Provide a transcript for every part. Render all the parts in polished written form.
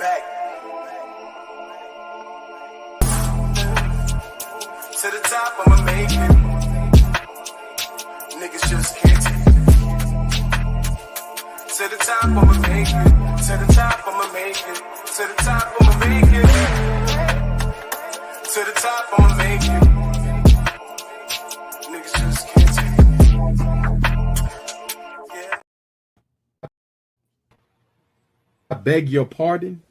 back. To the top, I'ma make it. Niggas just can't take it. To the top, I'ma make it. To the top, I'ma make it. To the top, I'ma make it. To the top, I'ma make it. Niggas just can't take it. Yeah. I beg your pardon.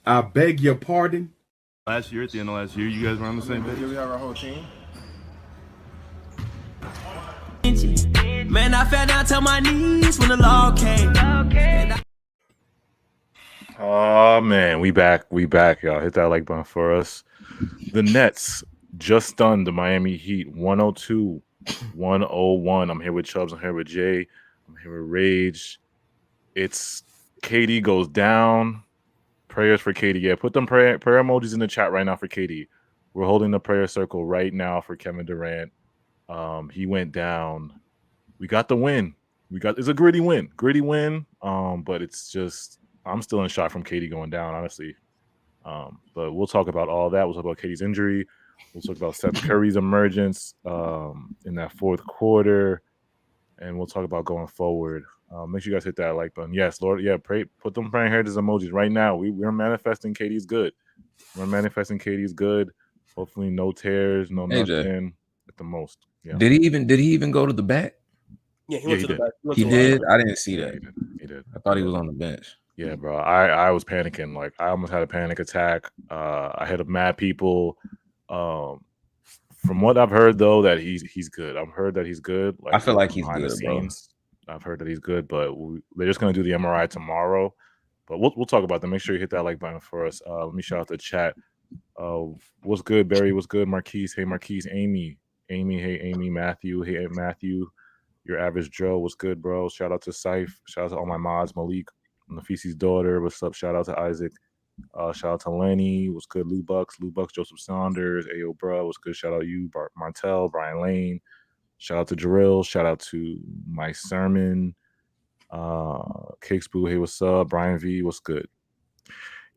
I beg your pardon. Last year, at the end of last year, you guys were on the same page? Did we have our whole team? Man, I fell down to my knees when the law came. Oh, man, we back, y'all. Hit that like button for us. The Nets just stunned the Miami Heat 102-101. I'm here with Chubbs. I'm here with Jay. I'm here with Rage. It's KD goes down. Prayers for KD. Yeah, put them prayer emojis in the chat right now for KD. We're holding the prayer circle right now for Kevin Durant. He went down. We got the win. It's a gritty win. But it's just I'm still in shock from KD going down, honestly. But we'll talk about all that. We'll talk about KD's injury. We'll talk about Seth Curry's emergence in that fourth quarter, and we'll talk about going forward. Make sure you guys hit that like button. Yes, Lord. Yeah, pray. Put them praying hands emojis right now. We're manifesting KD's good. Hopefully, no tears, no nothing at the most. Yeah. Did he even go to the back? Yeah, he went to the back. He did. I didn't see that. He did. I thought he was on the bench. Yeah, bro. I was panicking. Like I almost had a panic attack. I hit up mad people. From what I've heard though, that he's good. I've heard that he's good. Like, I feel like he's good, bro. I've heard that he's good, but they're just gonna do the MRI tomorrow. But we'll talk about that. Make sure you hit that like button for us. Let me shout out the chat. What's good, Barry? What's good, Marquise? Hey, Marquise. Amy. Hey, Amy. Matthew. Hey, Matthew. Your average Joe. What's good, bro? Shout out to Saif. Shout out to all my mods. Malik, Nafisi's daughter. What's up? Shout out to Isaac. Shout out to Lenny. What's good, Lou Bucks? Joseph Saunders. Ayo, bro. What's good? Shout out you, Martel, Brian Lane. Shout out to Drill. Shout out to My Sermon. Cakes Boo. Hey, what's up? Brian V. What's good?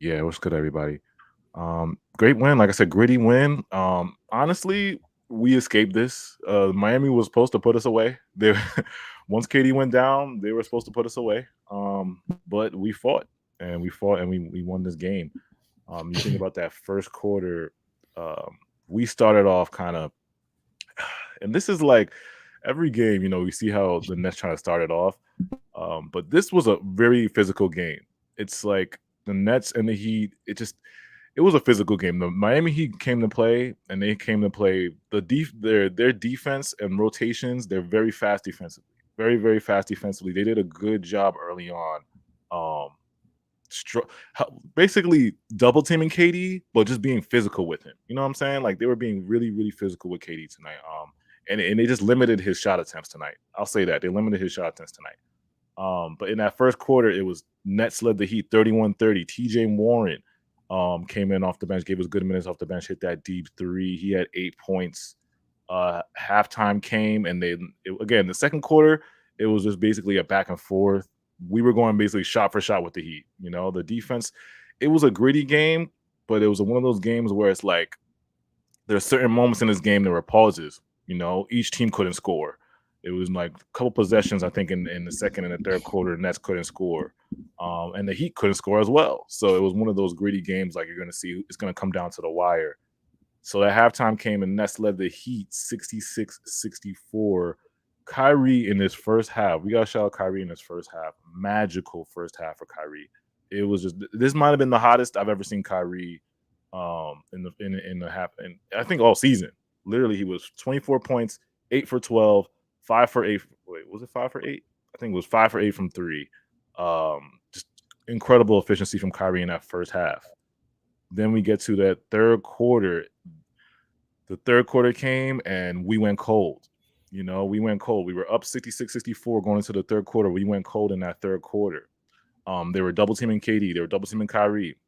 Yeah, what's good, everybody? Great win. Like I said, gritty win. Honestly, we escaped this. Miami was supposed to put us away. Once KD went down, they were supposed to put us away. But we fought and we won this game. You think about that first quarter, we started off kind of, and this is like every game, we see how the Nets trying to start it off. But this was a very physical game. It's like the Nets and the Heat, it was a physical game. The Miami Heat came to play, and they came to play their defense and rotations. They're very fast defensively, very, very fast defensively. They did a good job early on, basically double teaming KD, but just being physical with him. You know what I'm saying? Like they were being really, really physical with KD tonight. And they just limited his shot attempts tonight. I'll say that they limited his shot attempts tonight. But in that first quarter, it was Nets led the Heat 31-30. TJ Warren came in off the bench, gave us good minutes off the bench, hit that deep three. He had 8 points. Halftime came, and again, the second quarter, it was just basically a back and forth. We were going basically shot for shot with the Heat. The defense, it was a gritty game, but it was one of those games where it's like there are certain moments in this game that were pauses. Each team couldn't score. It was like a couple possessions, I think, in the second and the third quarter, the Nets couldn't score. And the Heat couldn't score as well. So it was one of those gritty games like you're going to see. It's going to come down to the wire. So that halftime came, and Nets led the Heat 66-64. Kyrie in his first half. We got to shout out Kyrie in his first half. Magical first half for Kyrie. It was just – this might have been the hottest I've ever seen Kyrie in the half. And I think all season. Literally, he was 24 points, 8 for 12, 5 for 8. Wait, was it 5 for 8? I think it was 5 for 8 from 3. Just incredible efficiency from Kyrie in that first half. Then we get to that third quarter. The third quarter came, and we went cold. We went cold. We were up 66-64 going into the third quarter. We went cold in that third quarter. They were double teaming KD. They were double teaming Kyrie.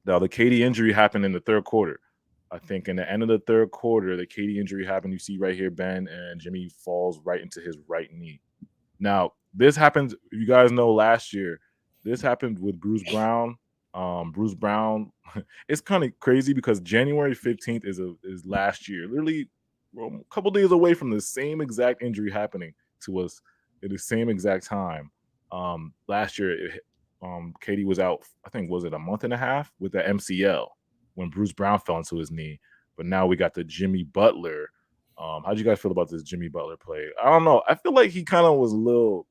Now, the KD injury happened in the third quarter. I think in the end of the third quarter, the KD injury happened. You see right here, Ben, and Jimmy falls right into his right knee. Now, this happened, you guys know last year, this happened with Bruce Brown. Bruce Brown, it's kind of crazy because January 15th is last year, literally a couple days away from the same exact injury happening to us at the same exact time. Last year, KD was out, I think, was it a month and a half with the MCL when Bruce Brown fell into his knee. But now we got the Jimmy Butler. How'd you guys feel about this Jimmy Butler play? I don't know. I feel like he kind of was a little.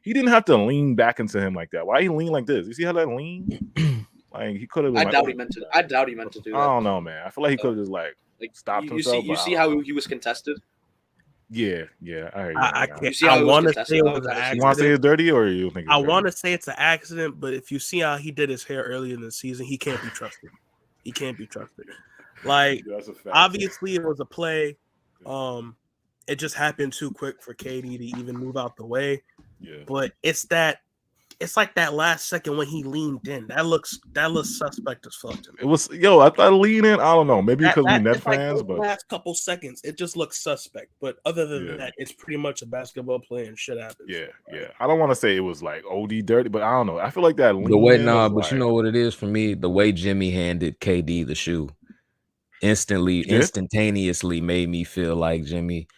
He didn't have to lean back into him like that. Why he lean like this? You see how that lean? Like he could have. I doubt he meant to. I doubt he meant to do that. I don't know, man. I feel like he could have just like stopped himself. You see how he was contested? Yeah. I can't. I want to say it was an accident. You want to say it's dirty, or you think? I want to say it's an accident, but if you see how he did his hair earlier in the season, he can't be trusted. He can't be trusted. Like, obviously, it was a play. It just happened too quick for KD to even move out the way. Yeah. But it's like that last second when he leaned in. That looks suspect as fuck to me. It was I thought lean in. I don't know. Maybe because we Nets fans, but last couple seconds, it just looks suspect. But other than that, it's pretty much a basketball play and shit happens. Yeah. I don't want to say it was like OD dirty, but I don't know. I feel like that lean the way in but like, you know what it is for me? The way Jimmy handed KD the shoe instantaneously made me feel like Jimmy.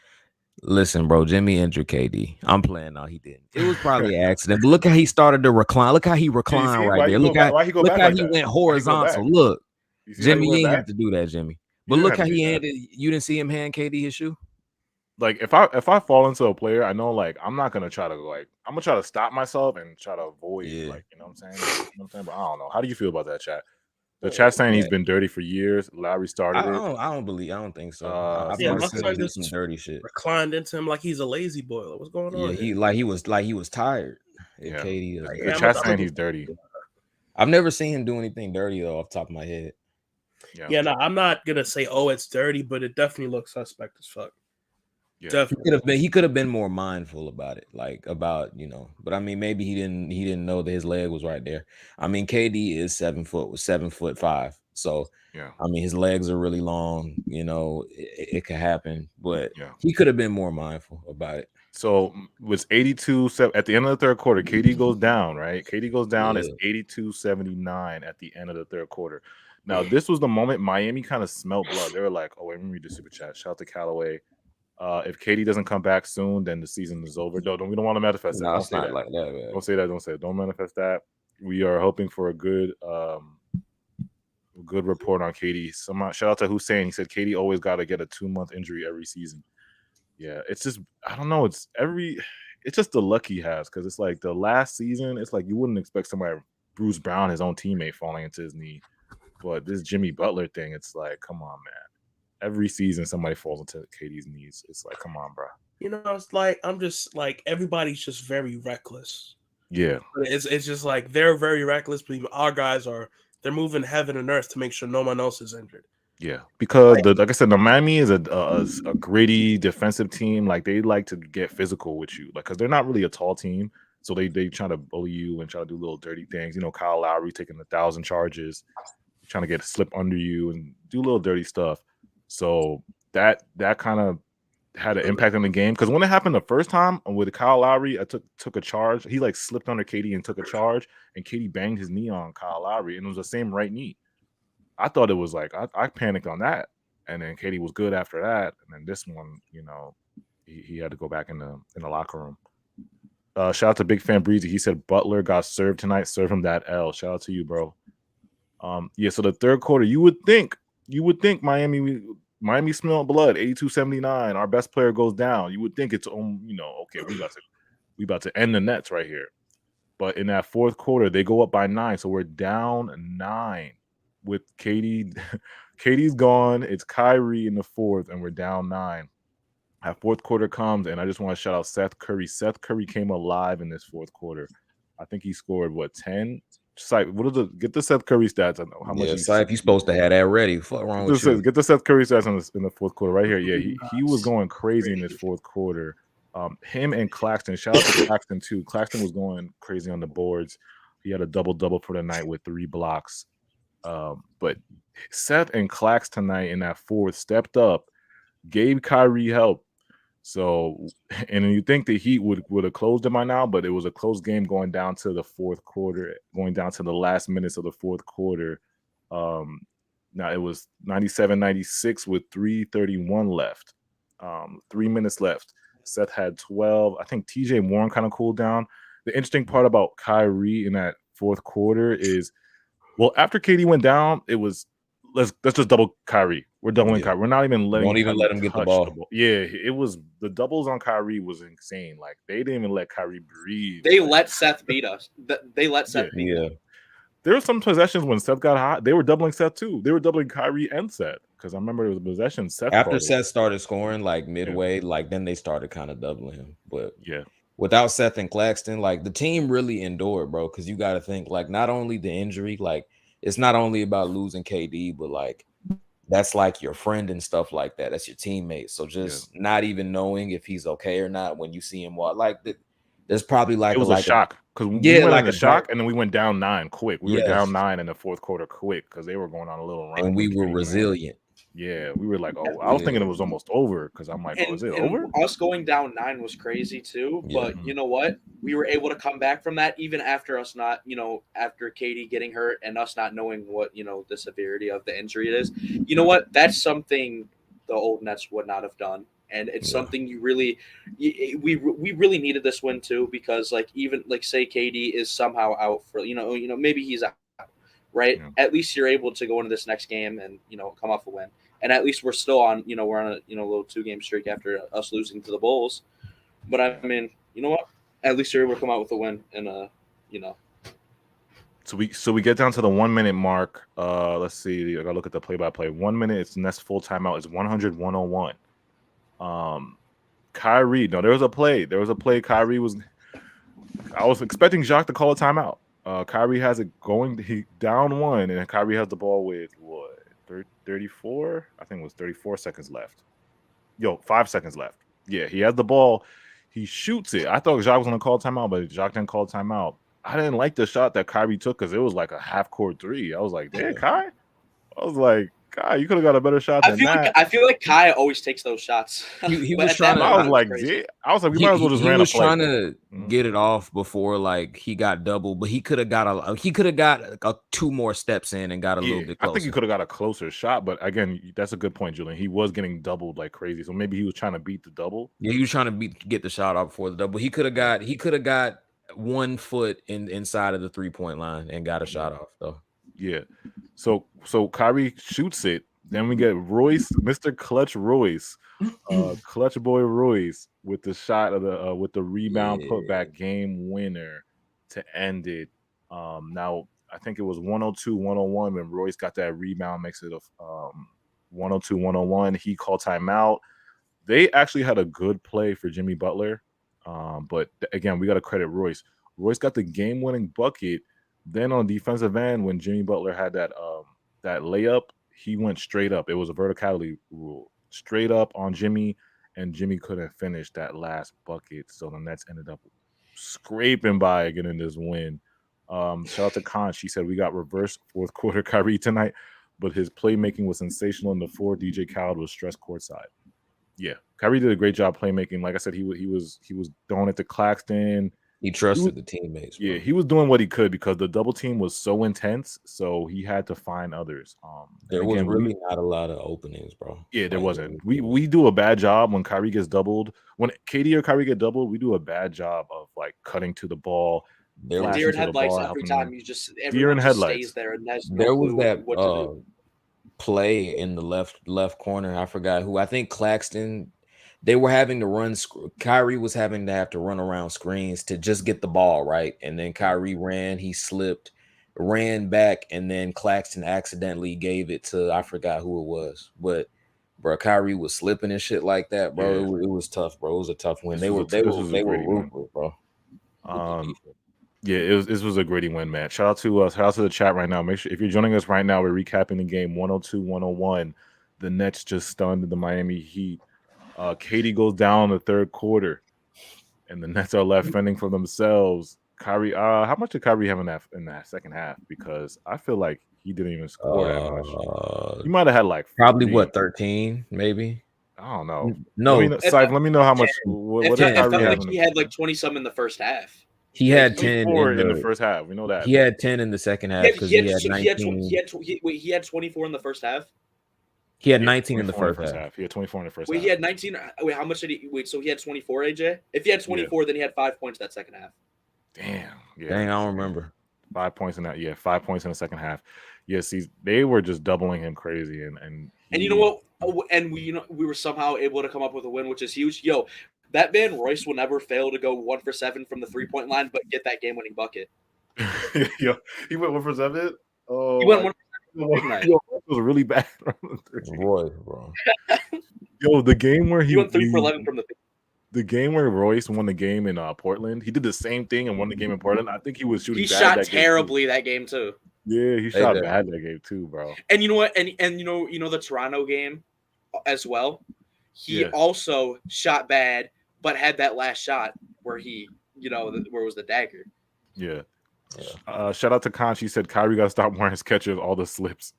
Listen, bro, Jimmy injured KD. I'm playing. No, he didn't. It was probably an accident. But look how he started to recline. Look how he reclined right there. Look how he went horizontal. Look, Jimmy, you ain't have to do that, Jimmy. But look how he handed. You didn't see him hand KD his shoe. Like if I fall into a player, I know like I'm not gonna try to I'm gonna try to stop myself and try to avoid like you know what I'm saying. But I don't know. How do you feel about that, chat? The chat saying he's been dirty for years. Lowry started it. I don't think so. My son did some dirty shit. Reclined into him like he's a lazy boy. Like, what's going on? Yeah, he was tired. Yeah. KD, the chat saying he's dirty. I've never seen him do anything dirty though, off the top of my head. Yeah, no, I'm not gonna say it's dirty, but it definitely looks suspect as fuck. Yeah. Definitely. He could have been more mindful about it, but I mean, maybe he didn't know that his leg was right there. I mean, KD is 7'5", so I mean, his legs are really long. It could happen, but he could have been more mindful about it. So was 82 at the end of the third quarter. KD goes down, right? KD goes down. It's 82-79 at the end of the third quarter. Now, this was the moment Miami kind of smelled blood. They were like, "Oh, wait, let me read the super chat." Shout out to Callaway. If KD doesn't come back soon, then the season is over. No, we don't want to manifest that. Don't say that. Like that, man. Don't say that. Don't say it. Don't manifest that. We are hoping for a good report on KD. Shout out to Hussein. He said KD always got to get a 2-month injury every season. Yeah, it's just I don't know. It's just the luck he has because it's like the last season. It's like you wouldn't expect somebody Bruce Brown, his own teammate, falling into his knee, but this Jimmy Butler thing, it's like, come on, man. Every season, somebody falls into KD's knees. It's like, come on, bro. It's like I'm just like everybody's just very reckless. Yeah, it's just like they're very reckless, but our guys they're moving heaven and earth to make sure no one else is injured. Yeah, because like I said, the Miami is a gritty defensive team. Like they like to get physical with you, like because they're not really a tall team, so they try to bully you and try to do little dirty things. Kyle Lowry taking 1,000 charges, trying to get a slip under you and do little dirty stuff. So that kind of had an impact on the game because when it happened the first time with Kyle Lowry, I took a charge. He like slipped under KD and took a charge, and KD banged his knee on Kyle Lowry, and it was the same right knee. I thought it was like I panicked on that, and then KD was good after that, and then this one, he had to go back in the locker room. Shout out to Big Fan Breezy. He said Butler got served tonight. Serve him that L. Shout out to you, bro. So the third quarter, you would think Miami smelled blood, 82-79. Our best player goes down. You would think it's okay, we about to end the Nets right here. But in that fourth quarter, they go up by 9, so we're down 9 with KD. KD's gone. It's Kyrie in the fourth, and we're down 9. That fourth quarter comes, and I just want to shout out Seth Curry. Seth Curry came alive in this fourth quarter. I think he scored 10. Get the Seth Curry stats. I know how much. Yeah, he's supposed to have that ready. Fuck wrong with you? Get the Seth Curry stats in the fourth quarter right here. Yeah, he was going crazy in this fourth quarter. Him and Claxton. Shout out to Claxton too. Claxton was going crazy on the boards. He had a double for the night with 3 blocks. But Seth and Clax tonight in that fourth stepped up, gave Kyrie help. So, and you think the Heat would have closed it by now, but it was a close game going down to the fourth quarter, going down to the last minutes of the fourth quarter. Now it was 97-96 with 3:31 left. 3 minutes left. Seth had 12. I think TJ Warren kind of cooled down. The interesting part about Kyrie in that fourth quarter is, well, after KD went down, it was let's just double Kyrie. We're doubling Kyrie. We're not even letting. Won't even let him get the ball. Yeah, it was the doubles on Kyrie was insane. Like they didn't even let Kyrie breathe. They let Seth beat us. They let Seth beat us. There were some possessions when Seth got hot. They were doubling Seth too. They were doubling Kyrie and Seth because I remember it was a possession. Seth after Seth started scoring like midway, like then they started kind of doubling him. But yeah, without Seth and Claxton, like the team really endured, bro. Because you got to think like not only the injury, like it's not only about losing KD, but like that's like your friend and stuff like that. That's your teammate. So just not even knowing if he's okay or not when you see him walk, like there's probably like it was a shock because we went like a shock and then we went down 9 quick. We were down 9 in the fourth quarter quick because they were going on a little run and we were resilient. Yeah, we were like, oh, I was thinking it was almost over because I'm like, oh, is it over? Us going down 9 was crazy too, but you know what? We were able to come back from that even after us not, after KD getting hurt and us not knowing what, the severity of the injury it is. You know what? That's something the old Nets would not have done. And it's something we really needed this win too, because like even like say KD is somehow out for maybe he's out, right? Yeah. At least you're able to go into this next game and come off a win, and at least we're still on we're on a little 2-game streak after us losing to the Bulls. But I mean, you know what? At least you're able to come out with a win, and So we get down to the 1 minute mark. Let's see. I gotta look at the play-by-play. 1 minute. It's next full timeout. It's 100-101. Kyrie. No, there was a play. Kyrie was. I was expecting Jacques to call a timeout. Kyrie has it going. He down 1, and Kyrie has the ball with what 34? I think it was 34 seconds left. 5 seconds left. Yeah, he has the ball. He shoots it. I thought Jacques was going to call timeout, but Jacques didn't call timeout. I didn't like the shot that Kyrie took because it was like a half-court 3. I was like, damn, Kai. I was like, Kai, you could have got a better shot than that. I feel like Kai always takes those shots. He was trying to. I was like, we might as well just ran a play. He was trying to get it off before like he got double, but he could have got 2 more steps in and got a little bit closer. I think he could have got a closer shot, but again, that's a good point, Julian. He was getting doubled like crazy, so maybe he was trying to beat the double. Yeah, he was trying to get the shot off before the double. He could have got 1 foot inside of the 3-point line and got a shot off though. Yeah. So Kyrie shoots it. Then we get Royce, Mr. Clutch Royce, Clutch Boy Royce with the shot of the with the rebound putback game winner to end it. Now I think it was 102-101 when Royce got that rebound, makes it a 102-101. He called timeout. They actually had a good play for Jimmy Butler, but again, we got to credit Royce. Royce got the game-winning bucket. Then on defensive end, when Jimmy Butler had that layup, he went straight up. It was a verticality rule. Straight up on Jimmy, and Jimmy couldn't finish that last bucket. So the Nets ended up scraping by getting this win. Shout out to Khan. She said we got reverse fourth quarter Kyrie tonight, but his playmaking was sensational in the 4. DJ Khaled was stressed courtside. Yeah, Kyrie did a great job playmaking. Like I said, he was throwing it to Claxton. He trusted the teammates. Bro. Yeah, he was doing what he could because the double team was so intense, so he had to find others. There was really not a lot of openings, bro. Yeah, there wasn't. We do a bad job when Kyrie gets doubled. When KD or Kyrie get doubled, we do a bad job of like cutting to the ball. Deer in headlights every time. Deer in headlights. Stays there, and there was that play in the left corner. I forgot who. I think Claxton. They were having to run. Kyrie was having to have to run around screens to just get the ball right, and then Kyrie ran. He slipped, ran back, and then Claxton accidentally gave it to I forgot who it was. But bro, Kyrie was slipping and shit like that, bro. Yeah. It was tough, bro. It was a tough win. They were ruthless, bro. Yeah, this was a gritty win, man. Shout out to the chat right now. Make sure if you're joining us right now, we're recapping the game 102-101. The Nets just stunned the Miami Heat. KD goes down in the third quarter, and the Nets are left fending for themselves. Kyrie, how much did Kyrie have in that second half? Because I feel like he didn't even score that much. He might have had like probably 13, maybe. I don't know. No, let me know how much. What did Kyrie have? He had like 20-some in the first half. He had 10 in the first half. We know that. He had 10 in the second half because he had 19. He had 24 in the first half. He had 19 in the first half. He had 24 in the first half. Wait, he had 19. Wait, how much did he? Wait, so he had 24, AJ? If he had 24, then he had 5 points that second half. Damn. Yeah. Dang, I don't remember. 5 points in that. Yeah, 5 points in the second half. Yeah, see, they were just doubling him crazy, and you know what? And we were somehow able to come up with a win, which is huge. Yo, that man Royce will never fail to go 1 for 7 from the 3-point line, but get that game-winning bucket. Yo, he went 1 for 7. Oh, he went 1 for 7. Yo, it was really bad. Royce, bro. Yo, the game where he went 3 for 11 from the game where Royce won the game in Portland, he did the same thing and won the game in Portland. I think he was shooting. He shot terribly that game too. Yeah, he shot bad that game too, bro. And you know what? And you know the Toronto game as well. He also shot bad, but had that last shot where he, where was the dagger. Yeah. Shout out to Conch. He said Kyrie got to stop wearing Skechers, all the slips.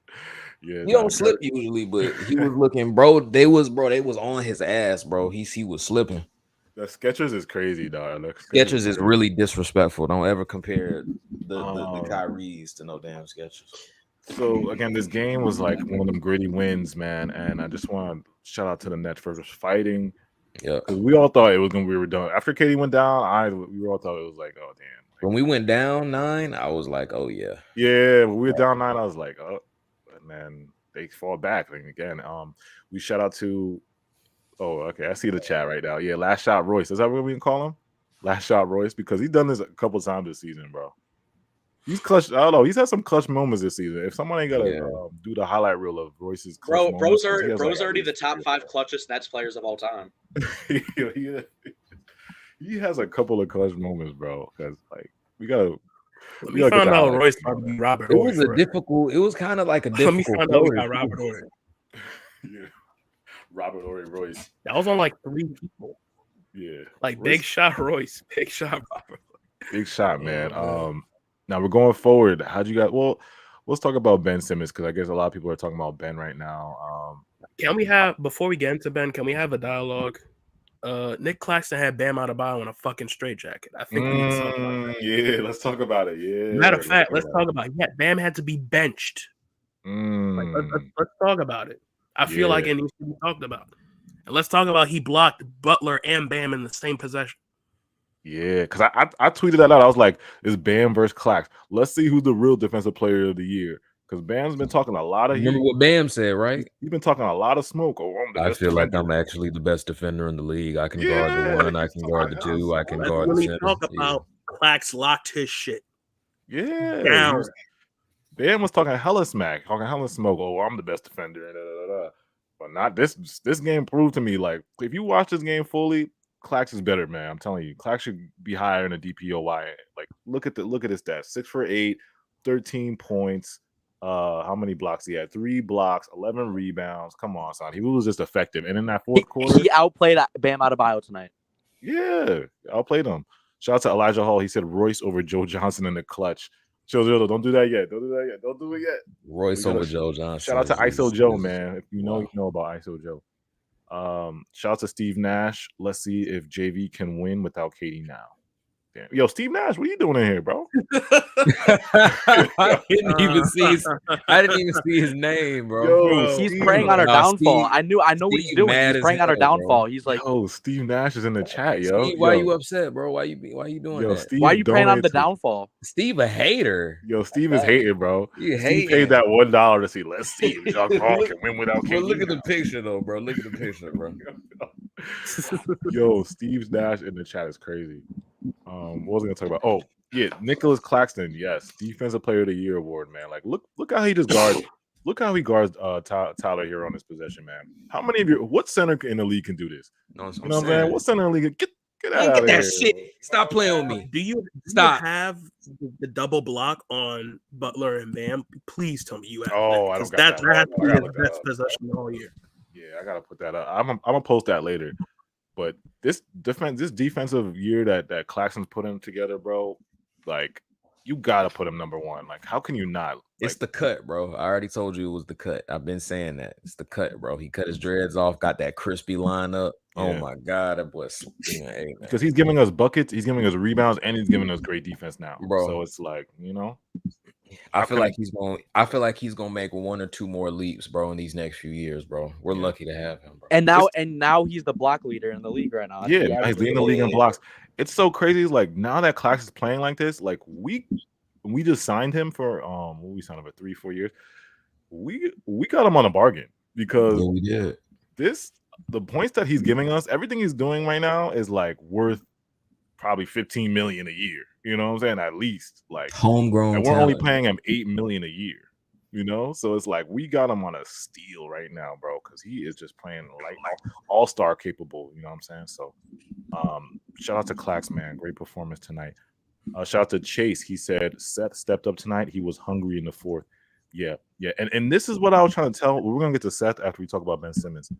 Yeah, he don't slip usually, but he was looking, bro. They was on his ass, bro. He was slipping. The Skechers is crazy, dog. Skechers is really disrespectful. Don't ever compare the Kyries to no damn Skechers. So again, this game was like one of them gritty wins, man. And I just want to shout out to the Nets for just fighting. Yeah, we all thought we were done after KD went down. We all thought it was like, oh damn. When we went down 9, I was like, oh yeah. Yeah, when we were down 9, I was like, oh, and then they fall back. Like, again, we shout out to. Oh, okay. I see the chat right now. Yeah, last shot Royce. Is that what we can call him? Last shot Royce, because he's done this a couple times this season, bro. He's clutch. I don't know. He's had some clutch moments this season. If someone ain't gotta do the highlight reel of Royce's clutch bro's already the top 5 clutchest Nets players of all time. He has a couple of clutch moments, bro. Because like we found out Royce Robert. It was It was kind of like a difficult. Let me find out we got Robert Horry. Yeah. Robert Horry Royce. That was on like 3 people. Yeah. Like Royce. Big shot Royce. Big shot Robert. Big shot, man. Now we're going forward. How'd you guys let's talk about Ben Simmons, because I guess a lot of people are talking about Ben right now. Can we have, before we get into Ben, can we have a dialogue? Nic Claxton had Bam Adebayo in a fucking straitjacket. I think we need to talk about that. Yeah, let's talk about it. Yeah. Matter of fact, let's talk about it. Yeah, Bam had to be benched. Let's talk about it. I feel like it needs to be talked about. And let's talk about he blocked Butler and Bam in the same possession. Yeah, because I tweeted that out. I was like, it's Bam versus Clax. Let's see who's the real defensive player of the year. Because Bam's been talking a lot of Remember what Bam said, right? He's been talking a lot of smoke. I feel like I'm actually the best defender in the league. I can guard the 1, I can guard the 2, I can guard the center. Talk about Clax locked his shit. Yeah. Down. Bam was talking hella smack, talking hella smoke. Oh, I'm the best defender. But not this. This game proved to me, like, if you watch this game fully, Clax is better, man. I'm telling you, Clax should be higher in a DPOY. Like, look at his stats: 6 for 8, 13 points. How many blocks he had? 3 blocks, 11 rebounds. Come on, son. He was just effective. And in that fourth quarter, he outplayed Bam Adebayo tonight. Yeah, outplayed him. Shout out to Elijah Hall. He said Royce over Joe Johnson in the clutch. Chill, don't do that yet. Don't do it yet. Royce over Joe Johnson. Shout out to ISO Joe, man. If you know, you know about ISO Joe. Shout out to Steve Nash. Let's see if JV can win without KD now. Damn. Yo, Steve Nash, what are you doing in here, bro? I didn't even see his name, bro. Yo, he's preying on our downfall. I know what he's doing. He's preying on our downfall. Bro. He's like, oh, Steve Nash is in the chat, yo. Steve, why you upset, bro? Why you doing that? Steve, why are you preying on the downfall? Steve a hater. Yo, Steve is hating, bro. He paid that $1 to see. Let's see if John Paul can win without KD. Look at the picture, though, bro. Look at the picture, bro. Yo, Steve Nash in the chat is crazy. What was I gonna talk about? Oh, yeah, Nicholas Claxton, yes, Defensive Player of the Year award, man. Like, look how he just guards. Look how he guards Tyler here on this possession, man. How many of you? What center in the league can do this? No, you know what I'm saying? What center in the league? Get out of that here. shit. Stop playing with me. Do you have the double block on Butler and Bam? Please tell me you have. Oh, I don't got that. That has to be the best possession all year. Yeah, I gotta put that up. I'm gonna post that later. But this defensive year that Claxton's put him together, bro, like you gotta put him number one. Like, how can you not? It's the cut, bro. I already told you it was the cut. I've been saying that. It's the cut, bro. He cut his dreads off, got that crispy line up. Yeah. Oh my God, that boy. Hey, because he's giving us buckets, he's giving us rebounds, and he's giving us great defense now, bro. So it's like, you know, I feel like he's gonna make one or two more leaps, bro, in these next few years, bro. We're lucky to have him, bro. And now he's the block leader in the league right now. Yeah, he's leading the league in blocks. It's so crazy. Like, now that Clax is playing like this, like we just signed him for we signed him for 3-4 years. We got him on a bargain because we did. The points that he's giving us, everything he's doing right now is like worth probably $15 million a year. You know what I'm saying? At least, like, homegrown. And we're only paying him $8 million a year. You know, so it's like we got him on a steal right now, bro, because he is just playing like all-star capable. You know what I'm saying? So, shout out to Clax, man, great performance tonight. Shout out to Chase. He said Seth stepped up tonight. He was hungry in the fourth. Yeah. And this is what I was trying to tell. We're gonna get to Seth after we talk about Ben Simmons,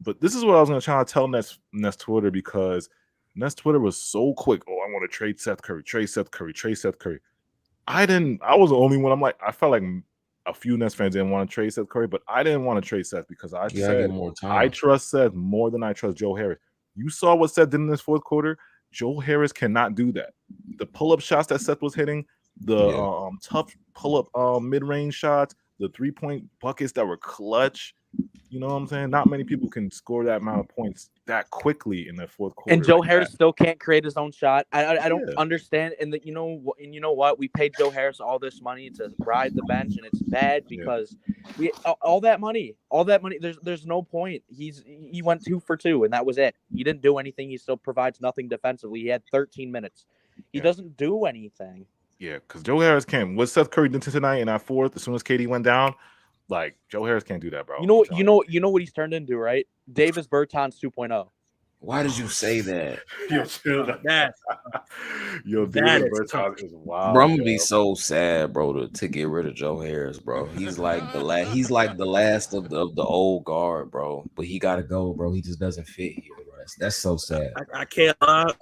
but this is what I was gonna try to tell Ness Twitter, because Ness Twitter was so quick. Oh, I want to trade Seth Curry. I was the only one. I'm like, I felt like a few Nets fans didn't want to trade Seth Curry, but I didn't want to trade Seth because I said more time. I trust Seth more than I trust Joe Harris. You saw what Seth did in this fourth quarter. Joe Harris cannot do that. The pull-up shots that Seth was hitting, the tough pull-up mid-range shots, the three-point buckets that were clutch. You know what I'm saying? Not many people can score that amount of points that quickly in the fourth quarter. And Joe Harris still can't create his own shot. I don't understand. And you know what? We paid Joe Harris all this money to ride the bench, and it's bad because we all that money. There's no point. He went 2 for 2, and that was it. He didn't do anything. He still provides nothing defensively. He had 13 minutes. He doesn't do anything. Yeah, because Joe Harris can't. What Seth Curry did tonight in that fourth, as soon as KD went down. Like, Joe Harris can't do that, bro. You know what he's turned into, right? Davis Bertans 2.0. Why did you say that? Davis Bertans is wild. Bro, I'm gonna be so sad, bro, to get rid of Joe Harris, bro. He's like the last of the old guard, bro. But he gotta go, bro. He just doesn't fit here, bro. That's so sad. I can't lie.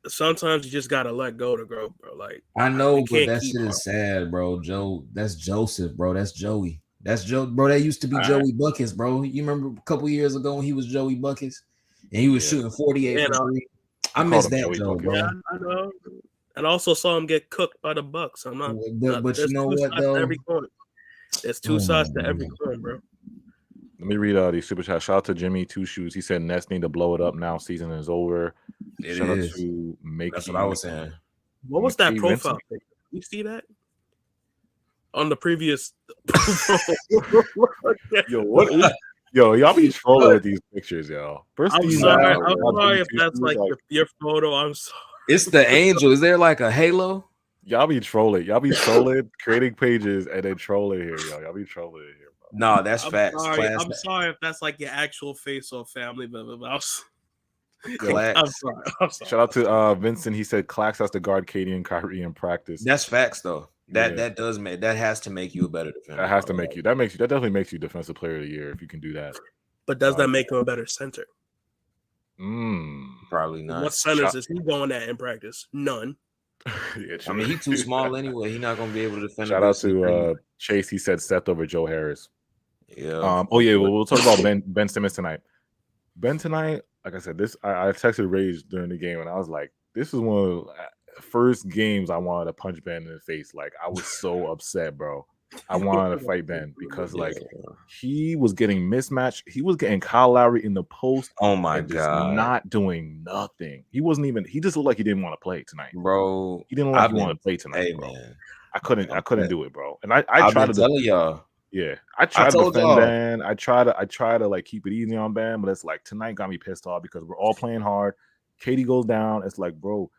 Sometimes you just gotta let go to grow, bro. Like, I know, but that shit is sad, bro. Joe, that's Joseph, bro. That's Joey. That's Joe, bro. That used to be Joey Buckets, bro. You remember a couple years ago when he was Joey Buckets and he was shooting 48 for 3? I miss that Joe, bro. Yeah, I know. And I also saw him get cooked by the Bucks. I'm not. But you know what though? Every corner. There's two sides to every coin, bro. Let me read these super chats. Shout out to Jimmy Two Shoes. He said Nets need to blow it up now. Season is over. Shout out to Make. That's what I was saying. What was that profile picture? You see that? On the previous Yo, y'all be trolling with these pictures, yo. I'm sorry if that's like your photo. I'm sorry. It's the angel. Is there like a halo? Y'all be trolling, creating pages and then trolling here, yo. Y'all be trolling here, bro. No, that's facts. I'm sorry if that's like your actual face or family member. I'm sorry. Shout out to Vincent. He said Clax has to guard Katie and Kyrie in practice. That's facts, though. That has to make you a better defender. That has to make you. That definitely makes you defensive player of the year if you can do that. But does that make him a better center? Probably not. What centers is he going at in practice? None. I mean, he's too small anyway. He's not going to be able to defend. Shout out to Chase. He said Seth over Joe Harris. Yeah. We'll talk about Ben Simmons tonight. Ben tonight, like I said, I texted Rage during the game and I was like, this is one of the first games I wanted to punch Ben in the face. Like, I was so upset, bro. I wanted to fight Ben because he was getting mismatched. He was getting Kyle Lowry in the post. Oh my god, not doing nothing. He wasn't even. He just looked like he didn't want to play tonight, bro. He didn't look like he wanted to play tonight, bro. Man. I couldn't do it, bro. And I tried to tell y'all. Yeah, I tried to defend Ben. I try to like keep it easy on Ben, but it's like tonight got me pissed off because we're all playing hard. Katie goes down. It's like, bro,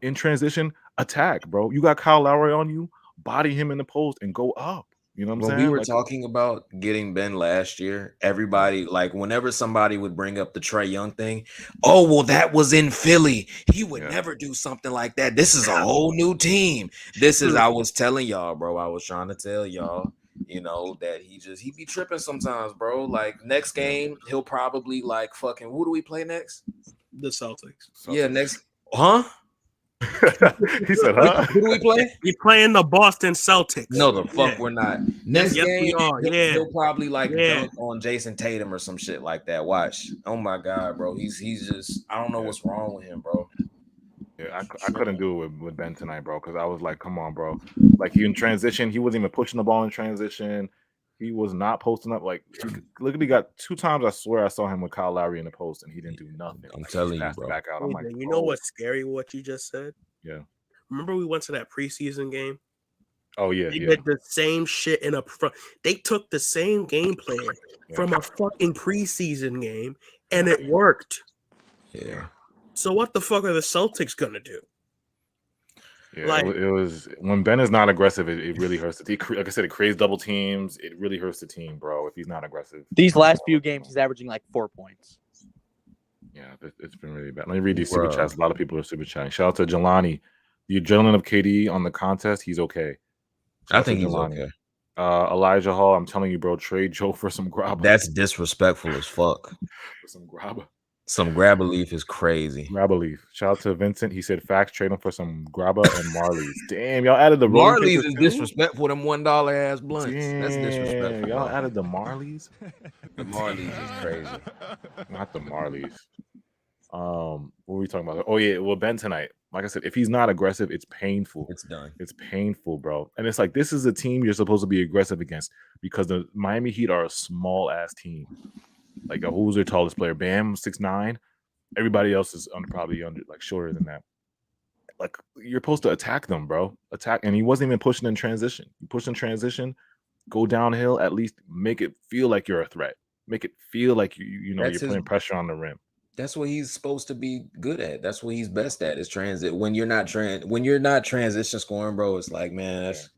in transition, attack, bro. You got Kyle Lowry on you. Body him in the post and go up. You know what I'm saying? We were talking about getting Ben last year. Everybody, like, whenever somebody would bring up the Trae Young thing, oh, well, that was in Philly. He would never do something like that. This is a whole new team. I was telling y'all, bro. I was trying to tell y'all, you know, that he be tripping sometimes, bro. Like, next game, he'll probably, like, fucking, who do we play next? The Celtics. Yeah, next. Huh? He said, "Huh? Who do we play? We playing the Boston Celtics. No, the fuck we're not. Next Yes, game, we are. he'll probably like dunk on Jason Tatum or some shit like that. Watch. Oh my god, bro. He's just. I don't know what's wrong with him, bro. Yeah, I couldn't do it with Ben tonight, bro, because I was like, come on, bro. Like, he in transition, he wasn't even pushing the ball in transition. He was not posting up. Like, look, he got 2 times. I swear I saw him with Kyle Lowry in the post, and he didn't do nothing. I'm telling you, bro. Back out. I'm like, you know what's scary? What you just said? Yeah. Remember we went to that preseason game? Oh yeah, they did the same shit in a front. They took the same game plan from a fucking preseason game, and it worked. Yeah. So what the fuck are the Celtics gonna do? Yeah, like, it was when Ben is not aggressive, it really hurts the team. Like I said, it creates double teams. It really hurts the team, bro. If he's not aggressive. These last few games, he's averaging like 4 points. Yeah, it's been really bad. Let me read these super chats. A lot of people are super chatting. Shout out to Jelani. The adrenaline of KD on the contest, he's okay. I think he's okay. Elijah Hall, I'm telling you, bro, trade Joe for some grabba. That's disrespectful as fuck. For some grabba. Some grabba leaf is crazy. Grabba leaf. Shout out to Vincent. He said facts, trade him for some grabba and Marley's. Damn, y'all added the Marley's is disrespectful. Them $1 ass blunts. Damn, that's disrespectful. Y'all added the Marleys. The Marleys is crazy. Not the Marleys. What were we talking about? Oh yeah, well, Ben tonight. Like I said, if he's not aggressive, it's painful. It's done. It's painful, bro. And it's like this is a team you're supposed to be aggressive against because the Miami Heat are a small ass team. Like who's their tallest player? Bam, 6'9". Everybody else is probably like shorter than that. Like you're supposed to attack them, bro. Attack, and he wasn't even pushing in transition. You push in transition, go downhill. At least make it feel like you're a threat. Make it feel like you're putting pressure on the rim. That's what he's supposed to be good at. That's what he's best at is transit. When you're not transition scoring, bro, it's like, man, that's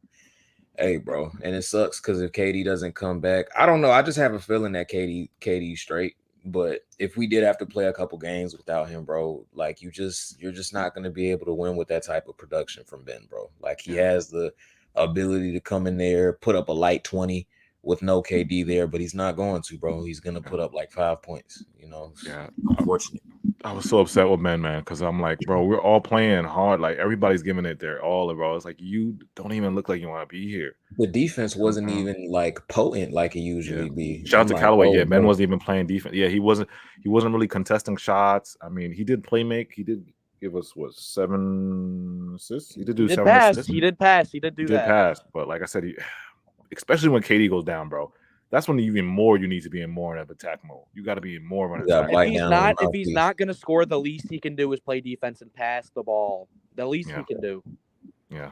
hey, bro. And it sucks because if KD doesn't come back, I don't know. I just have a feeling that KD's straight. But if we did have to play a couple games without him, bro, like you're just not going to be able to win with that type of production from Ben, bro. Like he has the ability to come in there, put up a light 20 with no KD there, but he's not going to, bro. He's going to put up like 5 points, you know? Yeah. Unfortunately. I was so upset with Ben, man, because I'm like, bro, we're all playing hard. Like, everybody's giving it their all, bro. It's like, you don't even look like you want to be here. The defense wasn't even, like, potent like it usually be. Shout out to Callaway. Yeah, Ben wasn't even playing defense. Yeah, he wasn't really contesting shots. I mean, he did play make. He did give us, 7 assists? He did do 7 assists. He did pass. He did do that. He did pass. But like I said, especially when KD goes down, bro. That's when even more you need to be in more of attack mode. You got to be in more of an attack mode. If he's not going to score, the least he can do is play defense and pass the ball. The least he can do. Yeah.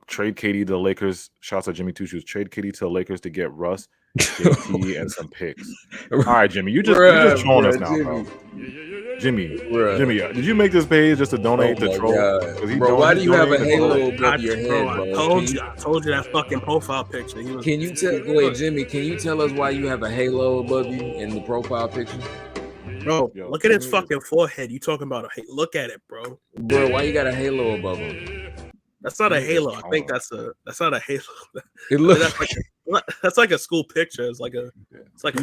Trade KD to the Lakers. Shouts out Jimmy Two Shoes. Trade KD to the Lakers to get Russ, JT, and some picks. All right, Jimmy. You just trolling us now, bro. Jimmy, did you make this page just to donate to troll? Bro, why do you have a halo above your head, bro? I told you that fucking profile picture. Jimmy, can you tell us why you have a halo above you in the profile picture? Bro, look at his fucking forehead. You talking about look at it, bro. Bro, why you got a halo above him? That's not a halo. I think that's not a halo. It looks that's like a school picture. It's like a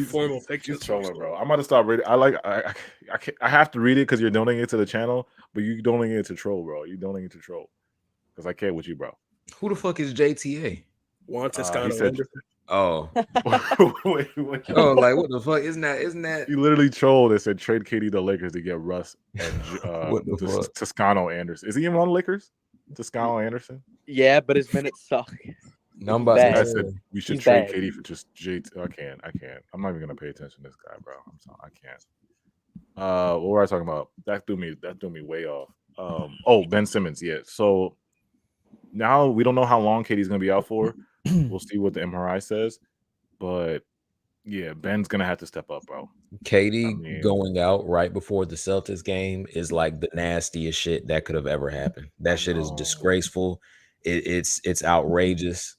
formal picture. He's trolling, bro. I'm about to stop reading. I have to read it because you're donating it to the channel, but you donating it to troll, bro. You donating it to troll because I care with you, bro. Who the fuck is JTA? Juan Toscano Anderson. Oh, wait. Oh, like what the fuck? Isn't that? You literally trolled and said trade KD to the Lakers to get Russ and Toscano Anderson. Is he even on the Lakers? Toscano Anderson? Yeah, but his minutes suck. I said we should trade KD for just JT. I can't. I'm not even gonna pay attention to this guy, bro. I'm sorry, I can't. What were I talking about? That threw me way off. Ben Simmons. Yeah. So now we don't know how long KD's gonna be out for. We'll see what the MRI says, but yeah, Ben's gonna have to step up, bro. KD going out right before the Celtics game is like the nastiest shit that could have ever happened. That shit is disgraceful. It's outrageous.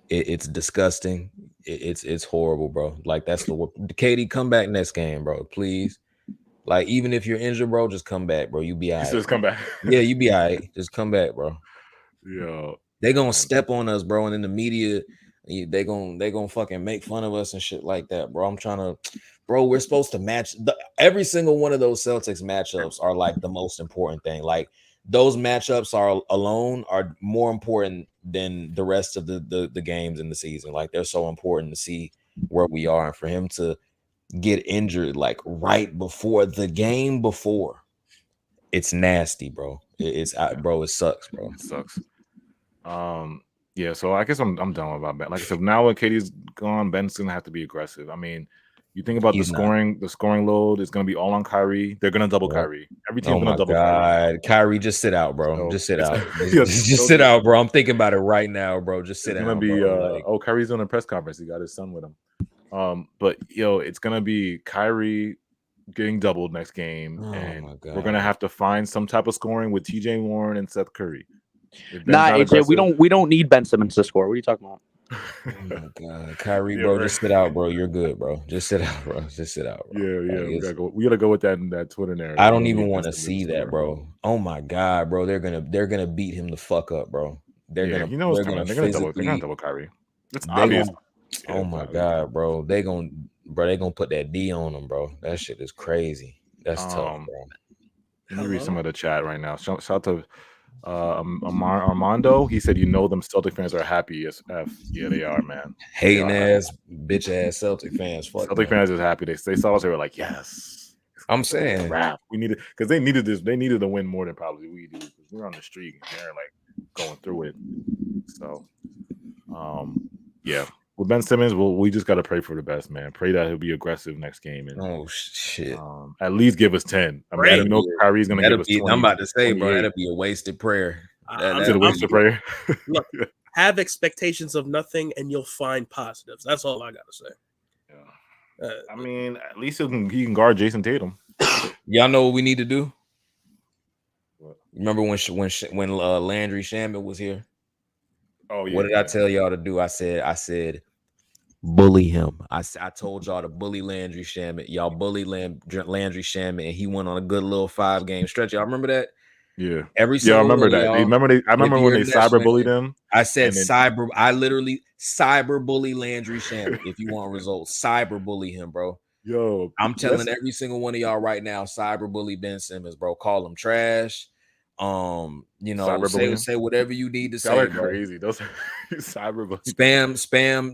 It's disgusting. It's horrible, bro. Like that's the KD, come back next game, bro, please. Like even if you're injured, bro, just come back, bro. You be all right. Just come back. Yeah, you be all right. Just come back, bro. Yeah. They gonna step on us, bro, and in the media, they gonna fucking make fun of us and shit like that, bro. We're supposed to match every single one of those Celtics matchups are like the most important thing. Like those matchups are more important than the rest of the games in the season. Like they're so important to see where we are, and for him to get injured like right before the game before, it's nasty, bro. Bro, it sucks, bro. It sucks. Yeah, so I guess I'm done about Ben. Like I said, now when KD's gone, Ben's gonna have to be aggressive. I mean, you think about the scoring load is gonna be all on Kyrie. They're gonna double Kyrie. Every team's gonna double Kyrie. Kyrie, just sit out, bro. So, just sit out. Just sit out, bro. I'm thinking about it right now, bro. Just sit down. It's gonna be Kyrie's doing a press conference. He got his son with him. But it's gonna be Kyrie getting doubled next game, and we're gonna have to find some type of scoring with TJ Warren and Seth Curry. Nah, AJ, we don't need Ben Simmons to score. What are you talking about? Oh my God, Kyrie, bro, just sit out, bro. You're good, bro. Just sit out, bro. Just sit out, bro. Yeah. We gotta go with that Twitter narrative. I don't even want to see that, bro. Oh my God, bro. They're gonna beat him the fuck up, bro. They're gonna double Kyrie. It's obvious. Oh my God, bro. They gonna put that D on them, bro. That shit is crazy. That's tough, bro. Let me read some of the chat right now. Shout out to Armando. He said, them Celtic fans are happy as F. Yeah, they are, man. Hating ass, bitch ass Celtic fans. Celtic fans is happy. They saw us. They were like, yes. I'm saying, crap. We needed, because they needed this. They needed to win more than probably we do. We're on the street and they're like going through it. So, yeah. With Ben Simmons, we just got to pray for the best, man. Pray that he'll be aggressive next game. And, oh, shit. At least give us 10. I mean, Kyrie's going to give us 20. I'm about to say, bro, that'll be a wasted prayer. That's a wasted prayer. Look, have expectations of nothing and you'll find positives. That's all I got to say. Yeah. I mean, at least he can guard Jason Tatum. Y'all know what we need to do? What? Remember when Landry Shamet was here? Oh yeah. What did I tell y'all to do? I said, bully him. I told y'all to bully Landry Shamet. Y'all bully Landry Shamet, and he went on a good little 5-game stretch. Y'all remember that? Yeah. I remember that. I remember when they cyber bullied him. I said cyber. I literally cyber bully Landry Shamet. If you want results, cyber bully him, bro. Yo, I'm telling every single one of y'all right now, cyber bully Ben Simmons, bro. Call him trash. Say whatever you need to say. Y'all are crazy. Those are cyberbullying.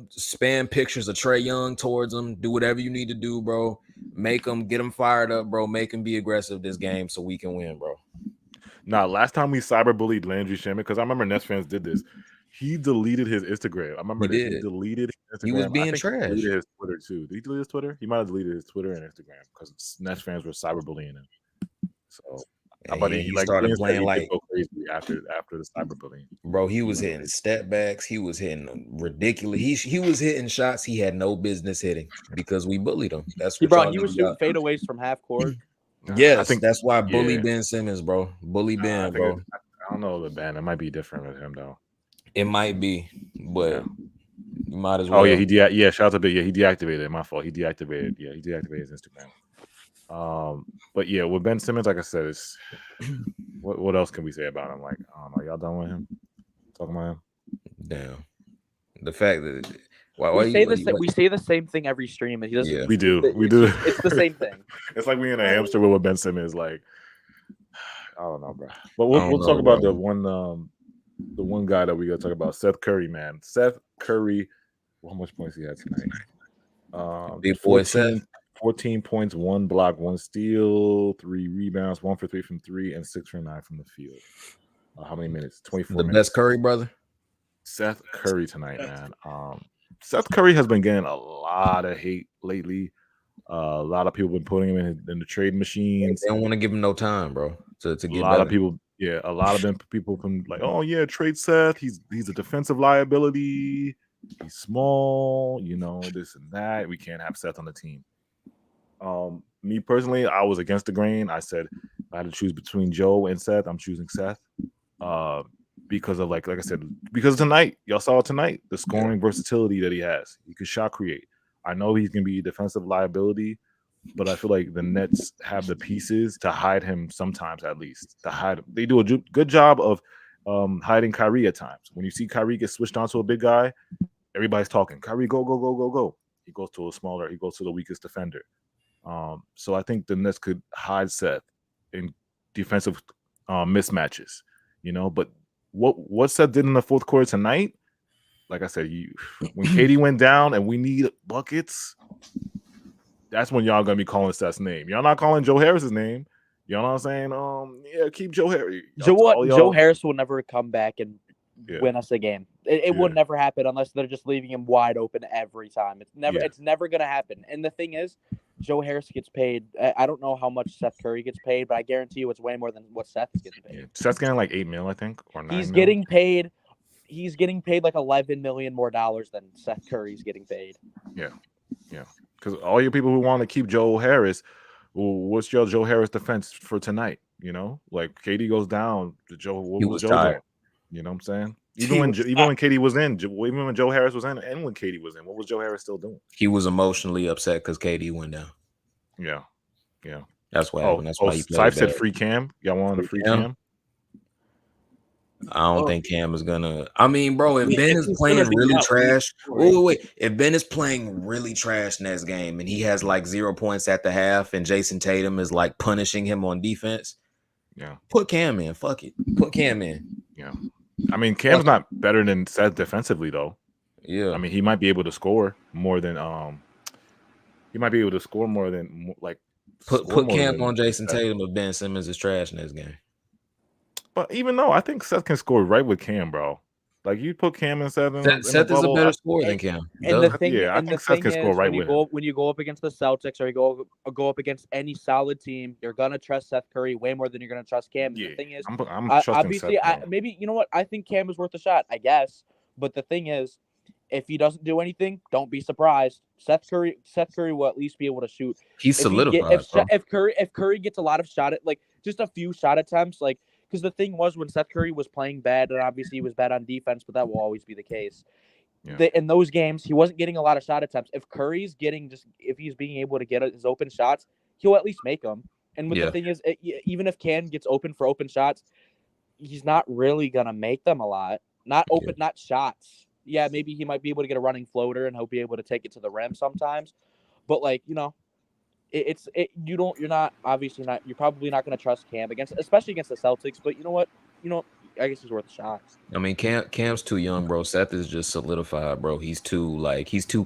Spam pictures of Trae Young towards him. Do whatever you need to do, bro. Get him fired up, bro. Make him be aggressive this game so we can win, bro. Now, last time we cyberbullied Landry Shamet, because I remember Nets fans did this. He deleted his Instagram. I remember he deleted his Instagram. He was being trash. He deleted his Twitter too. Did he delete his Twitter? He might have deleted his Twitter and Instagram because Nets fans were cyberbullying him. So. He started playing like go crazy after the cyberbullying. Bro, he was hitting step backs. He was hitting ridiculous. He was hitting shots he had no business hitting because we bullied him. That's what he was shooting fadeaways from half court. Yes, I think that's why bully Ben Simmons, bro. Bully Ben, bro. I don't know the Ben. It might be different with him though. It might be, but you might as well. Oh yeah, shout out to Ben. Yeah, he deactivated it. My fault. He deactivated his Instagram. But yeah, with Ben Simmons, like I said, it's what else can we say about him? Like, I don't know, y'all done with him? Talking about him? Damn. The fact that we say the same thing every stream, and he doesn't. Yeah. We do. It's the same thing. It's like we in a hamster wheel with Ben Simmons. Like, I don't know, bro. But we'll talk about the one guy that we got to talk about, Seth Curry, man. Seth Curry, how much points he had tonight? Big boy Seth. 14 points, 1 block, 1 steal, 3 rebounds, 1 for 3 from 3, and 6 for 9 from the field. How many minutes? 24 minutes. The best Curry brother? Seth Curry tonight, man. Seth Curry has been getting a lot of hate lately. A lot of people have been putting him in the trade machines. They don't want to give him no time, bro, to get a lot of people. Yeah, a lot of people from like, oh yeah, trade Seth. He's a defensive liability. He's small, this and that. We can't have Seth on the team. Me personally, I was against the grain. I said I had to choose between Joe and Seth. I'm choosing Seth because of like I said, because tonight, y'all saw it tonight, the scoring versatility that he has. He could shot create. I know he's gonna be a defensive liability, but I feel like the Nets have the pieces to hide him sometimes, at least to hide him. They do a good job of hiding Kyrie at times. When you see Kyrie get switched onto a big guy, everybody's talking. Kyrie, go, go, go, go, go. He goes to the weakest defender. So I think the Nets could hide Seth in defensive mismatches, But what Seth did in the fourth quarter tonight, like I said, when KD went down and we need buckets, that's when y'all gonna be calling Seth's name. Y'all not calling Joe Harris's name. You know what I'm saying? Yeah, keep Joe Harris. Joe Harris will never come back and win us a game. It would never happen unless they're just leaving him wide open every time. It's never gonna happen. And the thing is, Joe Harris gets paid. I don't know how much Seth Curry gets paid, but I guarantee you it's way more than what Seth is getting paid. Yeah. Seth's getting like $8 million, I think, or $9 million. He's getting paid like $11 million more than Seth Curry's getting paid. Yeah. Because all your people who want to keep Joe Harris, well, what's your Joe Harris defense for tonight? Like KD goes down, what was Joe doing? You know what I'm saying? Even when KD was in, even when Joe Harris was in, and when KD was in, what was Joe Harris still doing? He was emotionally upset because KD went down. Yeah. That's what happened. That's why he played Sife said free Cam. Y'all wanted a free Cam? I don't think Cam is gonna. I mean, bro, if Ben is playing really trash, wait. If Ben is playing really trash next game and he has like 0 points at the half and Jason Tatum is like punishing him on defense, put Cam in. Fuck it, put Cam in. Yeah, I mean, Cam's not better than Seth defensively though. Yeah, I mean, he might be able to score more than put Cam on Jason Tatum if Ben Simmons is trash next game. But even though I think Seth can score right with Cam, bro. Like you put Cam and Seth in Seth is a better scorer than Cam. I think Seth can score right with him. When you go up against the Celtics or you go up against any solid team, you're gonna trust Seth Curry way more than you're gonna trust Cam. Yeah, the thing is, I'm obviously, Seth, maybe you know what? I think Cam is worth a shot, I guess. But the thing is, if he doesn't do anything, don't be surprised. Seth Curry will at least be able to shoot. He's solidified. If Curry gets a lot of just a few shot attempts, because the thing was when Seth Curry was playing bad, and obviously he was bad on defense, but that will always be the case. Yeah. In those games, he wasn't getting a lot of shot attempts. If Curry's if he's being able to get his open shots, he'll at least make them. And the thing is, even if Cam gets open for open shots, he's not really gonna make them a lot. Not shots. Yeah, maybe he might be able to get a running floater and he'll be able to take it to the rim sometimes. But you're probably not going to trust Cam especially against the Celtics. But you know what? I guess it's worth a shot. I mean, Cam's too young, bro. Seth is just solidified, bro. He's too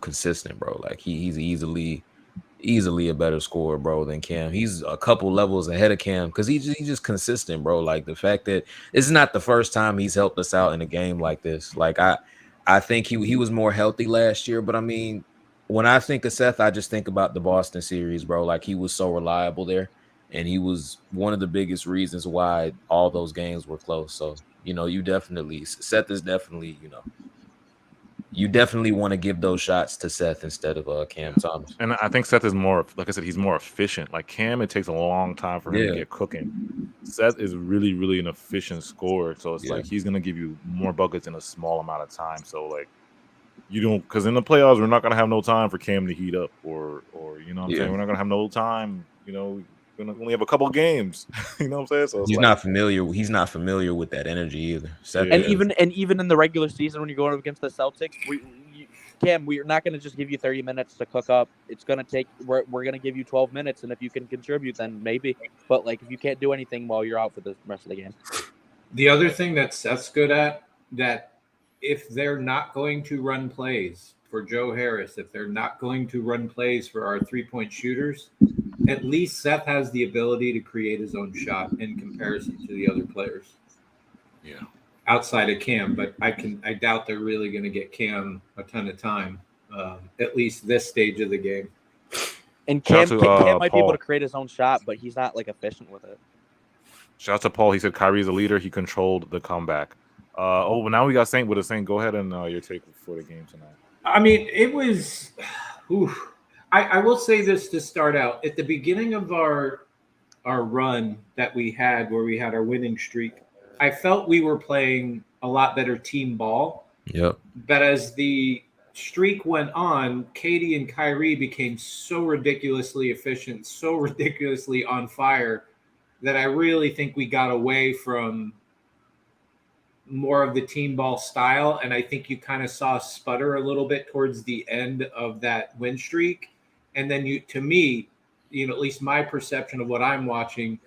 consistent, bro. Like he's easily a better scorer, bro, than Cam. He's a couple levels ahead of Cam because he's just consistent, bro. Like the fact that it's not the first time he's helped us out in a game like this. Like I think he was more healthy last year, but I mean, when I think of Seth, I just think about the Boston series, bro. Like he was so reliable there, and he was one of the biggest reasons why all those games were close. So, Seth is definitely, you definitely want to give those shots to Seth instead of Cam Thomas. And I think Seth is more, like I said, he's more efficient. Like Cam, it takes a long time for him to get cooking. Seth is really, really an efficient scorer. So it's like he's going to give you more buckets in a small amount of time. So like you don't, because in the playoffs, we're not going to have no time for Cam to heat up or you know what I'm saying? We're not going to have no time, we're going to only have a couple games. You know what I'm saying? So he's not familiar with that energy either. Seth, and even in the regular season when you're going up against the Celtics, Cam, we're not going to just give you 30 minutes to cook up. It's going to take we're going to give you 12 minutes, and if you can contribute, then maybe. But if you can't do anything while you're out for the rest of the game. The other thing that Seth's good at, that if they're not going to run plays for Joe Harris, if they're not going to run plays for our 3-point shooters, at least Seth has the ability to create his own shot in comparison to the other players. Yeah. Outside of Cam, but I doubt they're really going to get Cam a ton of time, at least this stage of the game. And Cam might be able to create his own shot, but he's not efficient with it. Shout out to Paul. He said Kyrie's a leader. He controlled the comeback. Now we got Saint with a Saint. Go ahead and your take for the game tonight. I mean, it was. I will say this to start out. At the beginning of our run that we had, where we had our winning streak, I felt we were playing a lot better team ball. Yep. But as the streak went on, KD and Kyrie became so ridiculously efficient, so ridiculously on fire, that I really think we got away from more of the team ball style. And I think you kind of saw us sputter a little bit towards the end of that win streak. And then at least my perception of what I'm watching,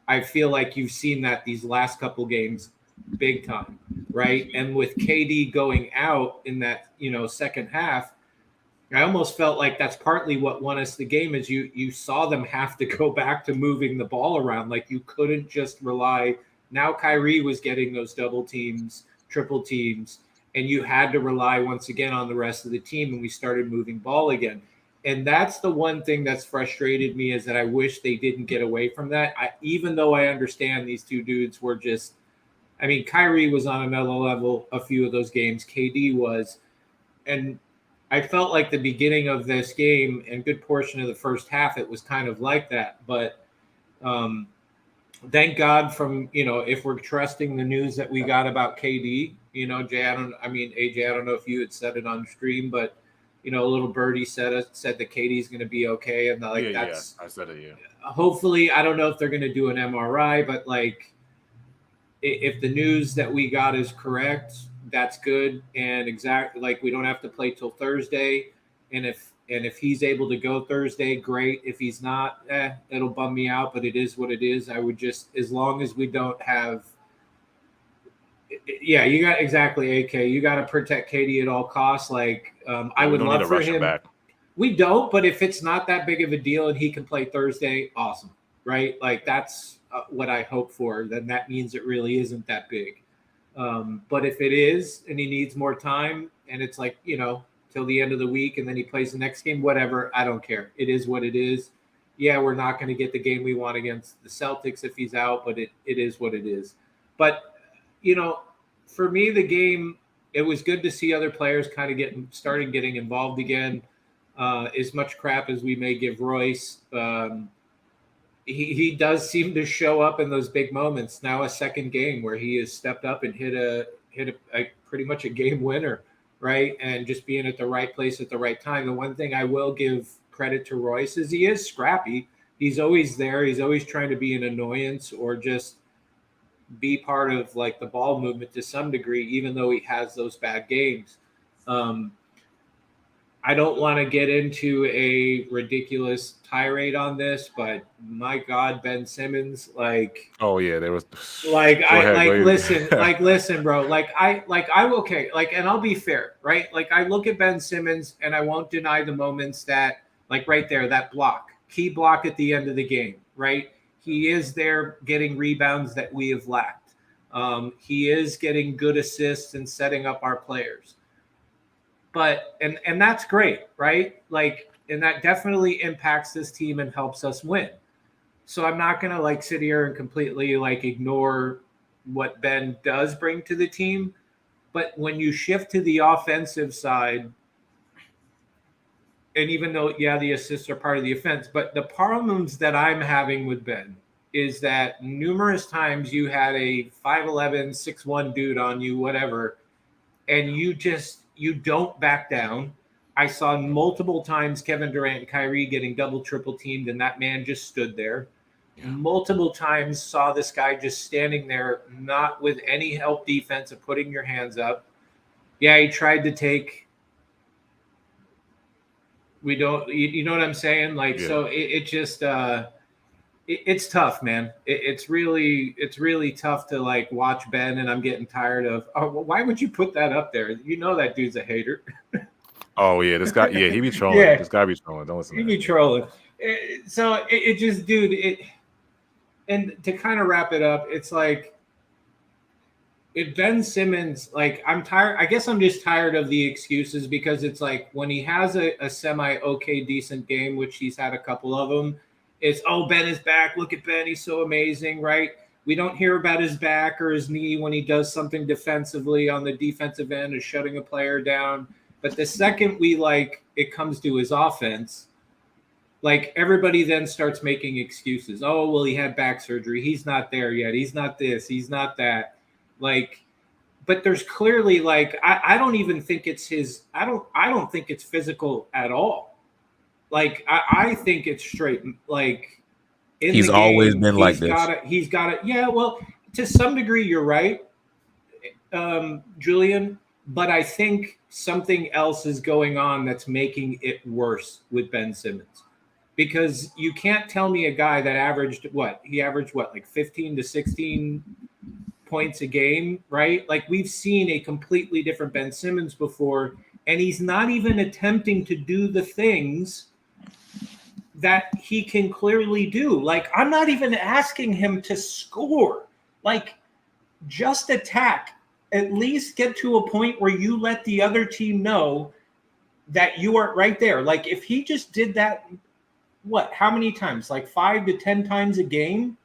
I feel like you've seen that these last couple games big time, right? And with KD going out in that, second half, I almost felt like that's partly what won us the game is you saw them have to go back to moving the ball around. Like you couldn't just rely. Now Kyrie was getting those double teams, triple teams, and you had to rely once again on the rest of the team, and we started moving ball again. And that's the one thing that's frustrated me is that I wish they didn't get away from that. Even though I understand these two dudes were just, I mean, Kyrie was on another level a few of those games. KD was. And I felt like the beginning of this game and good portion of the first half, it was kind of like that. But thank God if we're trusting the news that we got about KD, AJ, I don't know if you had said it on stream, but a little birdie said that KD's going to be okay. And I said it. Yeah. Hopefully, I don't know if they're going to do an MRI, but if the news that we got is correct, that's good. And exactly we don't have to play till Thursday. And if he's able to go Thursday, great. If he's not, it'll bum me out, but it is what it is. I would just, as long as we don't have, you got exactly AK. You got to protect KD at all costs. I would love for him. Back. We don't, but if it's not that big of a deal and he can play Thursday, awesome, right? That's what I hope for. Then that means it really isn't that big. But if it is and he needs more time and it's till the end of the week and then he plays the next game, whatever, I don't care. It is what it is. Yeah, we're not going to get the game we want against the Celtics if he's out, but it is what it is. But, for me, the game, it was good to see other players kind of getting involved again. As much crap as we may give Royce, he does seem to show up in those big moments. Now a second game where he has stepped up and hit a pretty much a game winner, right? And just being at the right place at the right time. The one thing I will give credit to Royce is he is scrappy. He's always there. He's always trying to be an annoyance or just be part of the ball movement to some degree, even though he has those bad games. I don't want to get into a ridiculous tirade on this, but my God, Ben Simmons, oh yeah, there was listen, bro, I'm okay. And I'll be fair, right? I look at Ben Simmons and I won't deny the moments that right there, that key block at the end of the game, right? He is there getting rebounds that we have lacked. He is getting good assists and setting up our players. But and that's great, right? And that definitely impacts this team and helps us win. So I'm not going to sit here and completely ignore what Ben does bring to the team. But when you shift to the offensive side, and even though, the assists are part of the offense, but the problems that I'm having with Ben is that numerous times you had a 5'11", 6'1" dude on you, whatever, and you don't back down. I saw multiple times Kevin Durant and Kyrie getting double, triple teamed, and that man just stood there. Yeah. Multiple times saw this guy just standing there, not with any help defense of putting your hands up. Yeah, he tried to take. We don't, you know what I'm saying? So it just, it's tough, man. It's really tough to watch Ben, and I'm getting tired of, why would you put that up there? That dude's a hater. Oh yeah, this guy, he be trolling. Yeah. This guy be trolling. Don't listen to him. He be trolling. So it just, dude, and to kind of wrap it up, it's if Ben Simmons, I'm tired. I guess I'm just tired of the excuses because it's when he has a semi-okay, decent game, which he's had a couple of them, it's, Ben is back. Look at Ben. He's so amazing, right? We don't hear about his back or his knee when he does something defensively on the defensive end or shutting a player down. But the second it comes to his offense, everybody then starts making excuses. Oh, well, he had back surgery. He's not there yet. He's not this. He's not that. But there's clearly I don't even think it's his. I don't think it's physical at all. I think it's straight. He's always been like this. He's got it. Yeah, well, to some degree, you're right, Julian. But I think something else is going on that's making it worse with Ben Simmons. because you can't tell me a guy that averaged like 15 to 16 points a game, right? Like we've seen a completely different Ben Simmons before, and he's not even attempting to do the things that he can clearly do. Like I'm not even asking him to score. Like just attack. At least get to a point where you let the other team know that you are right there. Like if he just did that, how many times? Like 5 to 10 times a game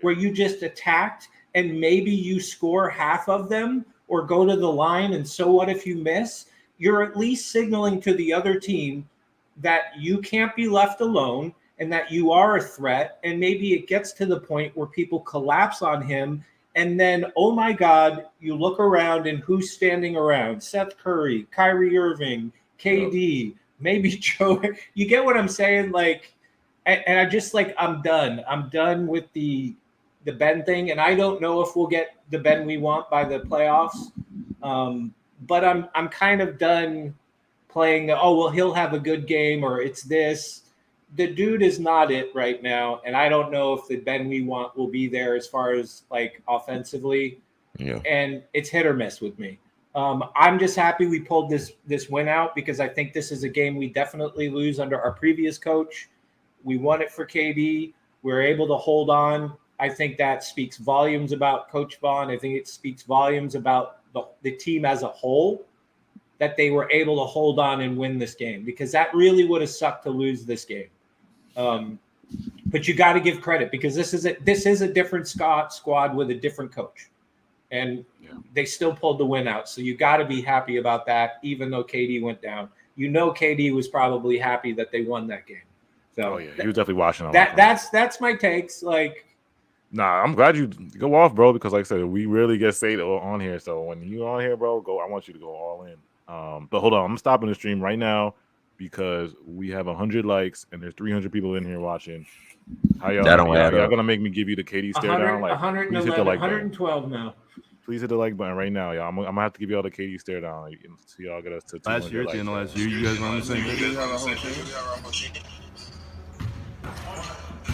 where you just attacked and maybe you score half of them or go to the line, and so what if you miss? You're at least signaling to the other team that you can't be left alone and that you are a threat. And maybe it gets to the point where people collapse on him, and then, oh my God, you look around and who's standing around? Seth Curry, Kyrie Irving, KD, maybe Joe. You get what I'm saying? Like, and I just like, I'm done. I'm done with the Ben thing. And I don't know if we'll get the Ben we want by the playoffs. But I'm kind of done playing he'll have a good game, or it's this. The dude is not it right now. And I don't know if the Ben we want will be there as far as like offensively. Yeah. And it's hit or miss with me. I'm just happy we pulled this win out, because I think this is a game we definitely lose under our previous coach. We won it for KD. We're able to hold on. I think that speaks volumes about Coach Vaughn. I think it speaks volumes about the team as a whole, that they were able to hold on and win this game, because that really would have sucked to lose this game. But you got to give credit, because this is a different squad with a different coach, and they still pulled the win out. So you got to be happy about that, even though KD went down. KD was probably happy that they won that game. So he was definitely watching. That's my takes. Like, nah, I'm glad you go off, bro, because like I said, we really get Sato on here. So when you on here, bro, I want you to go all in. But hold on, I'm stopping the stream right now because we have 100 likes and there's 300 people in here watching. How y'all? Y'all gonna make me give you the KD stare down? Like, 111, 112 now. Please hit the like button right now, y'all. I'm gonna have to give y'all the KD stare down. So y'all get us to 200 last year. At the end of last year, you guys were on the same page.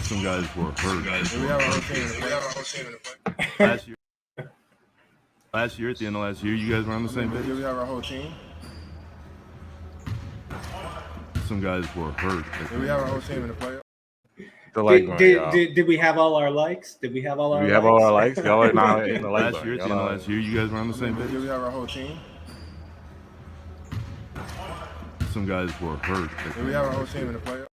Some guys were hurt. Last year, at the end of last year, you guys were on the same page. We have our whole team. Some guys were hurt. We have our whole team in the playoffs. Did we have all our likes? Did we have all our likes? All our likes? Y'all are not in the like last year, at the end of last year, you guys were on the same page. We have our whole team. Some guys were hurt. We have our whole team in the playoffs.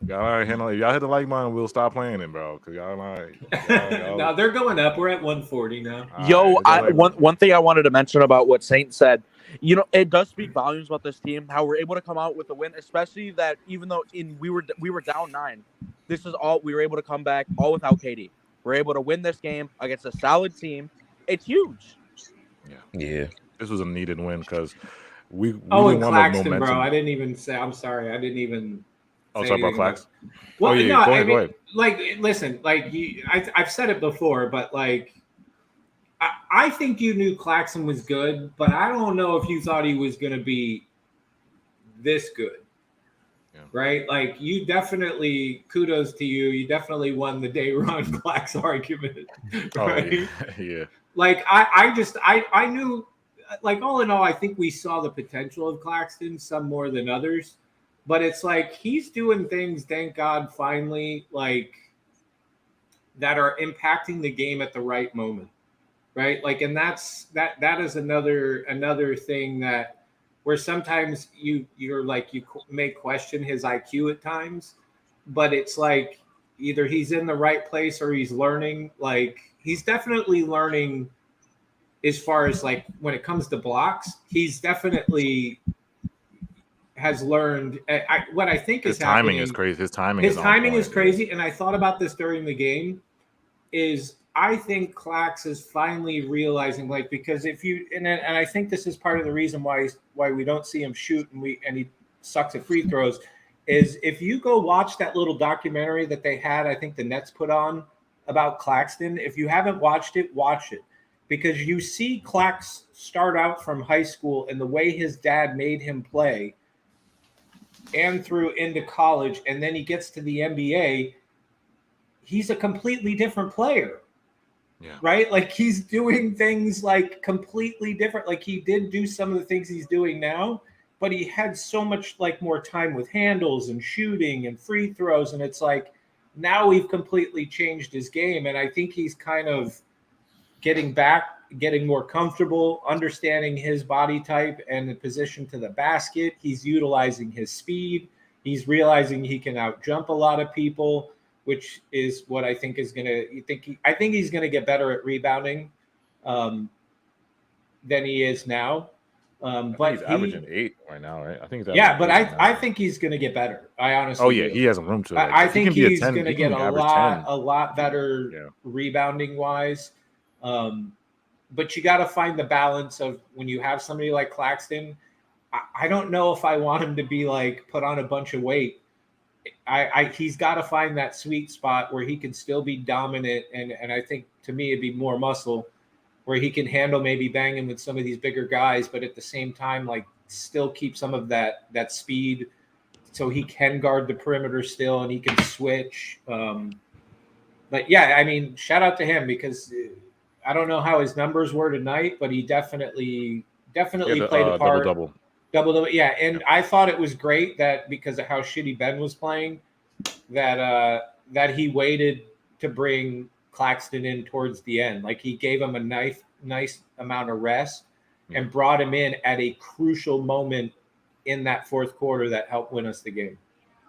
Y'all hit the like button, we'll stop playing it, bro. Cause y'all No, they're going up. We're at 140 now. One thing I wanted to mention about what Saint said. It does speak volumes about this team, how we're able to come out with a win, especially that even though we were down 9, this is all we were able to come back all without KD. We're able to win this game against a solid team. It's huge. Yeah. This was a needed win because we and didn't want Claxton, momentum. bro. I didn't even say. I'm sorry. I didn't even. Talk about Claxton. Well, go ahead. Like, listen, like I've said it before, but like. I think you knew Claxton was good, but I don't know if you thought he was going to be this good, right? Like, you definitely, kudos to you. You definitely won the Dayron Clax argument, right? Yeah. Like, I knew, like, all in all, I think we saw the potential of Claxton, some more than others, but it's like he's doing things, thank God, finally, like, that are impacting the game at the right moment. Right. Like, and that is another thing that where sometimes you're like, you may question his IQ at times, but it's like either he's in the right place or he's learning. Like, he's definitely learning as far as like when it comes to blocks, he's definitely has learned. What I think his is timing happening, is crazy. His timing is crazy. And I thought about this during the game is I think Clax is finally realizing, like, because if you and I think this is part of the reason why we don't see him shoot and he sucks at free throws, is if you go watch that little documentary that they had, I think the Nets put on about Claxton. If you haven't watched it, watch it, because you see Clax start out from high school and the way his dad made him play. and through into college, and then he gets to the NBA, he's a completely different player. Yeah. Right? Like he's doing things like completely different. Like he did do some of the things he's doing now, but he had so much like more time with handles and shooting and free throws. And it's like now we've completely changed his game. And I think he's kind of getting more comfortable, understanding his body type and the position to the basket. He's utilizing his speed. He's realizing he can out jump a lot of people, which is what I think is going to – I think he's going to get better at rebounding than he is now. But he's averaging 8 right now, right? I think he's but I think he's going to get better. I honestly do. He has room to. I think he's going to get a lot better rebounding wise. But you got to find the balance of when you have somebody like Claxton. I don't know if I want him to be like put on a bunch of weight. He's got to find that sweet spot where he can still be dominant, and I think to me it'd be more muscle, where he can handle maybe banging with some of these bigger guys, but at the same time like still keep some of that speed, so he can guard the perimeter still and he can switch. But yeah, I mean, shout out to him because I don't know how his numbers were tonight, but he definitely played a part. Double, yeah. And I thought it was great that because of how shitty Ben was playing, that he waited to bring Claxton in towards the end. Like he gave him a nice amount of rest and brought him in at a crucial moment in that fourth quarter that helped win us the game.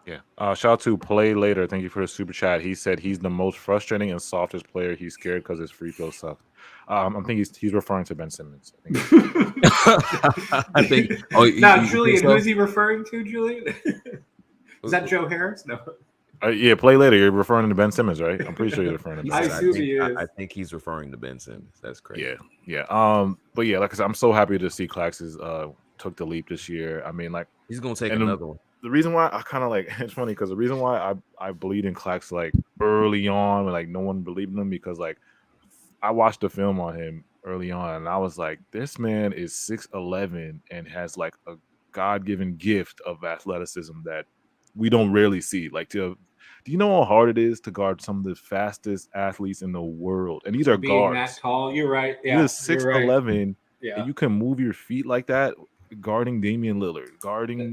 Yeah. Shout out to Play Later. Thank you for the super chat. He said he's the most frustrating and softest player. He's scared because his free throw sucks. I think he's referring to Ben Simmons. I think. Now, Julian, who is he referring to, Julian? Is that Joe Harris? No. Yeah, Play Later. You're referring to Ben Simmons, right? I'm pretty sure you're referring to Ben Simmons. I think he's referring to Ben Simmons. That's crazy. Yeah. But yeah, like I said, I'm so happy to see Clax's took the leap this year. I mean, like he's gonna take another one. The reason why I kind of like it's funny because the reason why I believed in Clax like early on when like no one believed in him because like I watched the film on him early on and I was like, this man is 6'11" and has like a God-given gift of athleticism that we don't rarely see. Like, do you know how hard it is to guard some of the fastest athletes in the world? And these are being guards. That tall, you're right. Yeah, you're 6'11", right. and you can move your feet like that. Guarding Damian Lillard,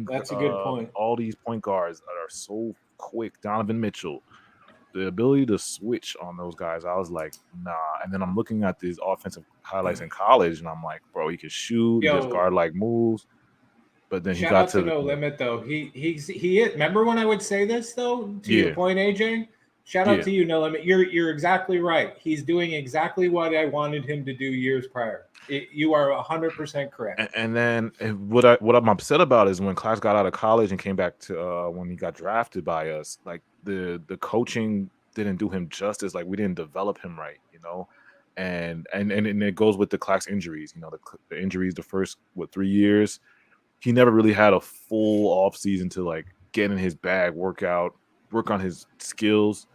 that's a good point. All these point guards that are so quick. Donovan Mitchell, the ability to switch on those guys, I was like, nah. And then I'm looking at these offensive highlights in college, and I'm like, bro, he can shoot, he just guard like moves. But then he got to No limit though. He remember when I would say this though? To your point, AJ. Shout out to you, No Limit. You're exactly right. He's doing exactly what I wanted him to do years prior. You are 100% correct. And then what I'm upset about is when Clax got out of college and came back to when he got drafted by us, like the coaching didn't do him justice. Like we didn't develop him right, you know. And it goes with the Clax injuries. You know, the injuries the first 3 years, he never really had a full off season to like get in his bag, work on his skills.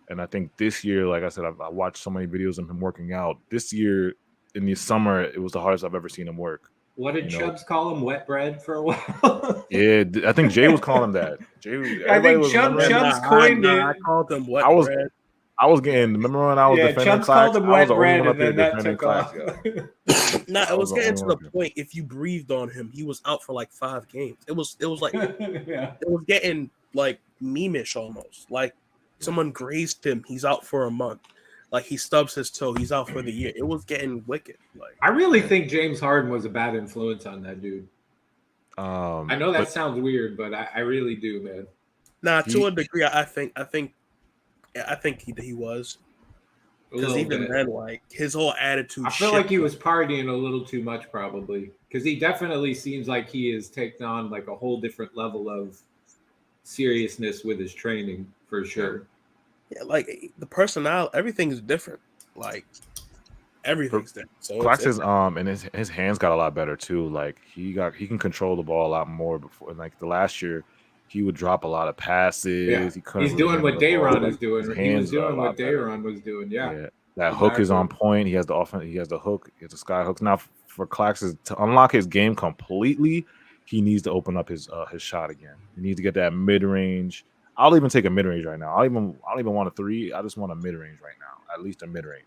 And I think this year, like I said, I watched so many videos of him working out. This year, in the summer, it was the hardest I've ever seen him work. What did Chubbs call him? Wet bread for a while? Yeah, I think Jay was calling him that. I think Chubbs coined it. I called him wet bread. I was getting, remember when I was defending Chubbs Clax? Called him wet bread, and then that took off. It was getting to the point, if you breathed on him, he was out for like 5 games. It was like, it was getting like meme-ish almost. Like someone grazed him, he's out for a month. Like he stubs his toe, he's out for the year. It was getting wicked. Like I really think James Harden was a bad influence on that dude. I know that sounds weird, but I really do, man. Nah, to a degree, I think he was. Because even then, like his whole attitude. I feel like he was partying a little too much, probably. Because he definitely seems like he has taken on like a whole different level of seriousness with his training, for sure. Yeah, like the personality, everything is different. Like everything's different. So Clax is and his hands got a lot better too. Like he can control the ball a lot more before. Like the last year, he would drop a lot of passes. Yeah. He's doing what Dayron is doing. He was doing what Dayron was doing. Yeah. That hook is on point. He has the offense. He has the hook. He has the sky hooks. Now for Clax to unlock his game completely, he needs to open up his shot again. He needs to get that mid range. I'll even take a mid range right now. I don't even want a 3. I just want a mid range right now, at least a mid range.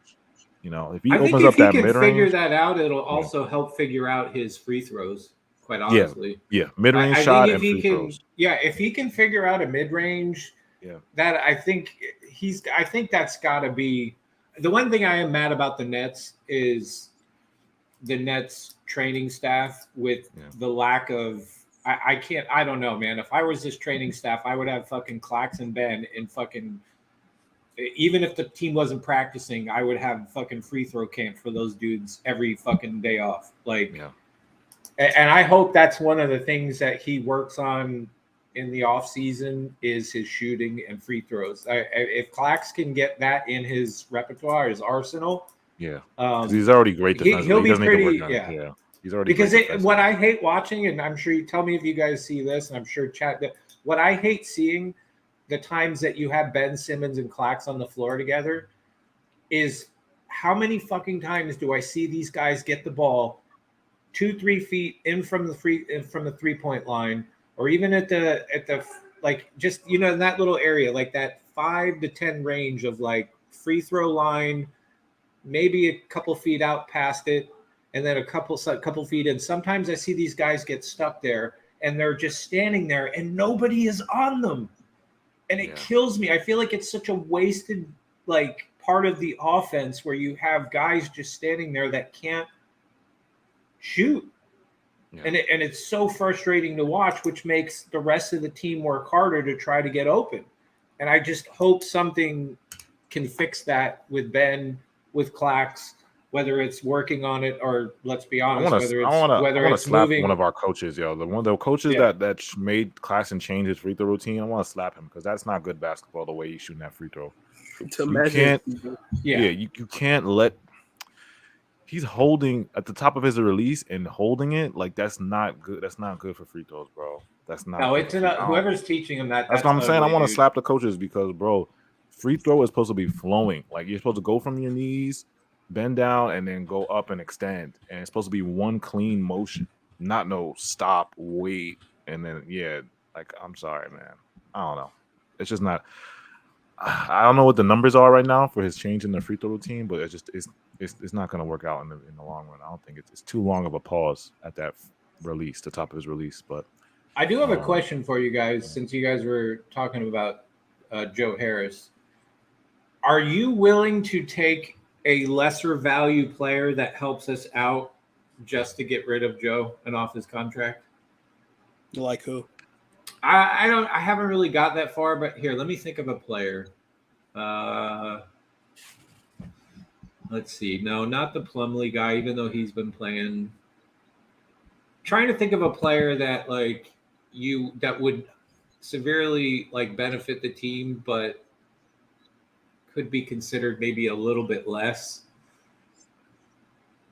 You know, if he opens up that mid range, if he can figure that out, it'll also help figure out his free throws. Quite honestly, yeah, mid range shot and free throws. Yeah, if he can figure out a mid range, that I think that's got to be the one thing I am mad about the Nets is the Nets training staff with the lack of. I don't know, man. If I was this training staff, I would have fucking Claxton Ben and fucking. Even if the team wasn't practicing, I would have fucking free throw camp for those dudes every fucking day off. Like, and I hope that's one of the things that he works on in the off season is his shooting and free throws. If Clax can get that in his repertoire, his arsenal, he's already great defensively. He'll be pretty, He's already because what I hate watching, and I'm sure you tell me if you guys see this, and I'm sure chat that what I hate seeing. The times that you have Ben Simmons and Clax on the floor together is how many fucking times do I see these guys get the ball 2-3 feet in from the 3-point line, or even at the like just in that little area, like that 5 to 10 range of like free throw line, maybe a couple feet out past it, and then a couple feet in. Sometimes I see these guys get stuck there and they're just standing there and nobody is on them. And it kills me. I feel like it's such a wasted like part of the offense where you have guys just standing there that can't shoot. And it's so frustrating to watch, which makes the rest of the team work harder to try to get open. And I just hope something can fix that with Ben, with Clax, whether it's working on it or let's be honest, whether it's slap moving. One of our coaches, the coaches that made Claxton change his free throw routine. I want to slap him because that's not good basketball the way he's shooting that free throw. You can't let. He's holding at the top of his release and holding it like that's not good. That's not good for free throws, bro. That's not. No, it's not. Whoever's teaching him that. That's what I'm saying. I want to slap the coaches because, bro, free throw is supposed to be flowing. Like you're supposed to go from your knees, bend down, and then go up and extend. And it's supposed to be one clean motion, not no stop, wait, and then like I'm sorry, man. I don't know. It's just not. I don't know what the numbers are right now for his change in the free throw routine, but it's not going to work out in the long run. I don't think it's too long of a pause at that release, the top of his release. But I do have a question for you guys, since you guys were talking about Joe Harris. Are you willing to take a lesser value player that helps us out just to get rid of Joe and off his contract? Like who? I haven't really got that far, but here, let me think of a player. Let's see. No, not the Plumlee guy, even though he's been playing. Trying to think of a player that that would severely benefit the team, but could be considered maybe a little bit less.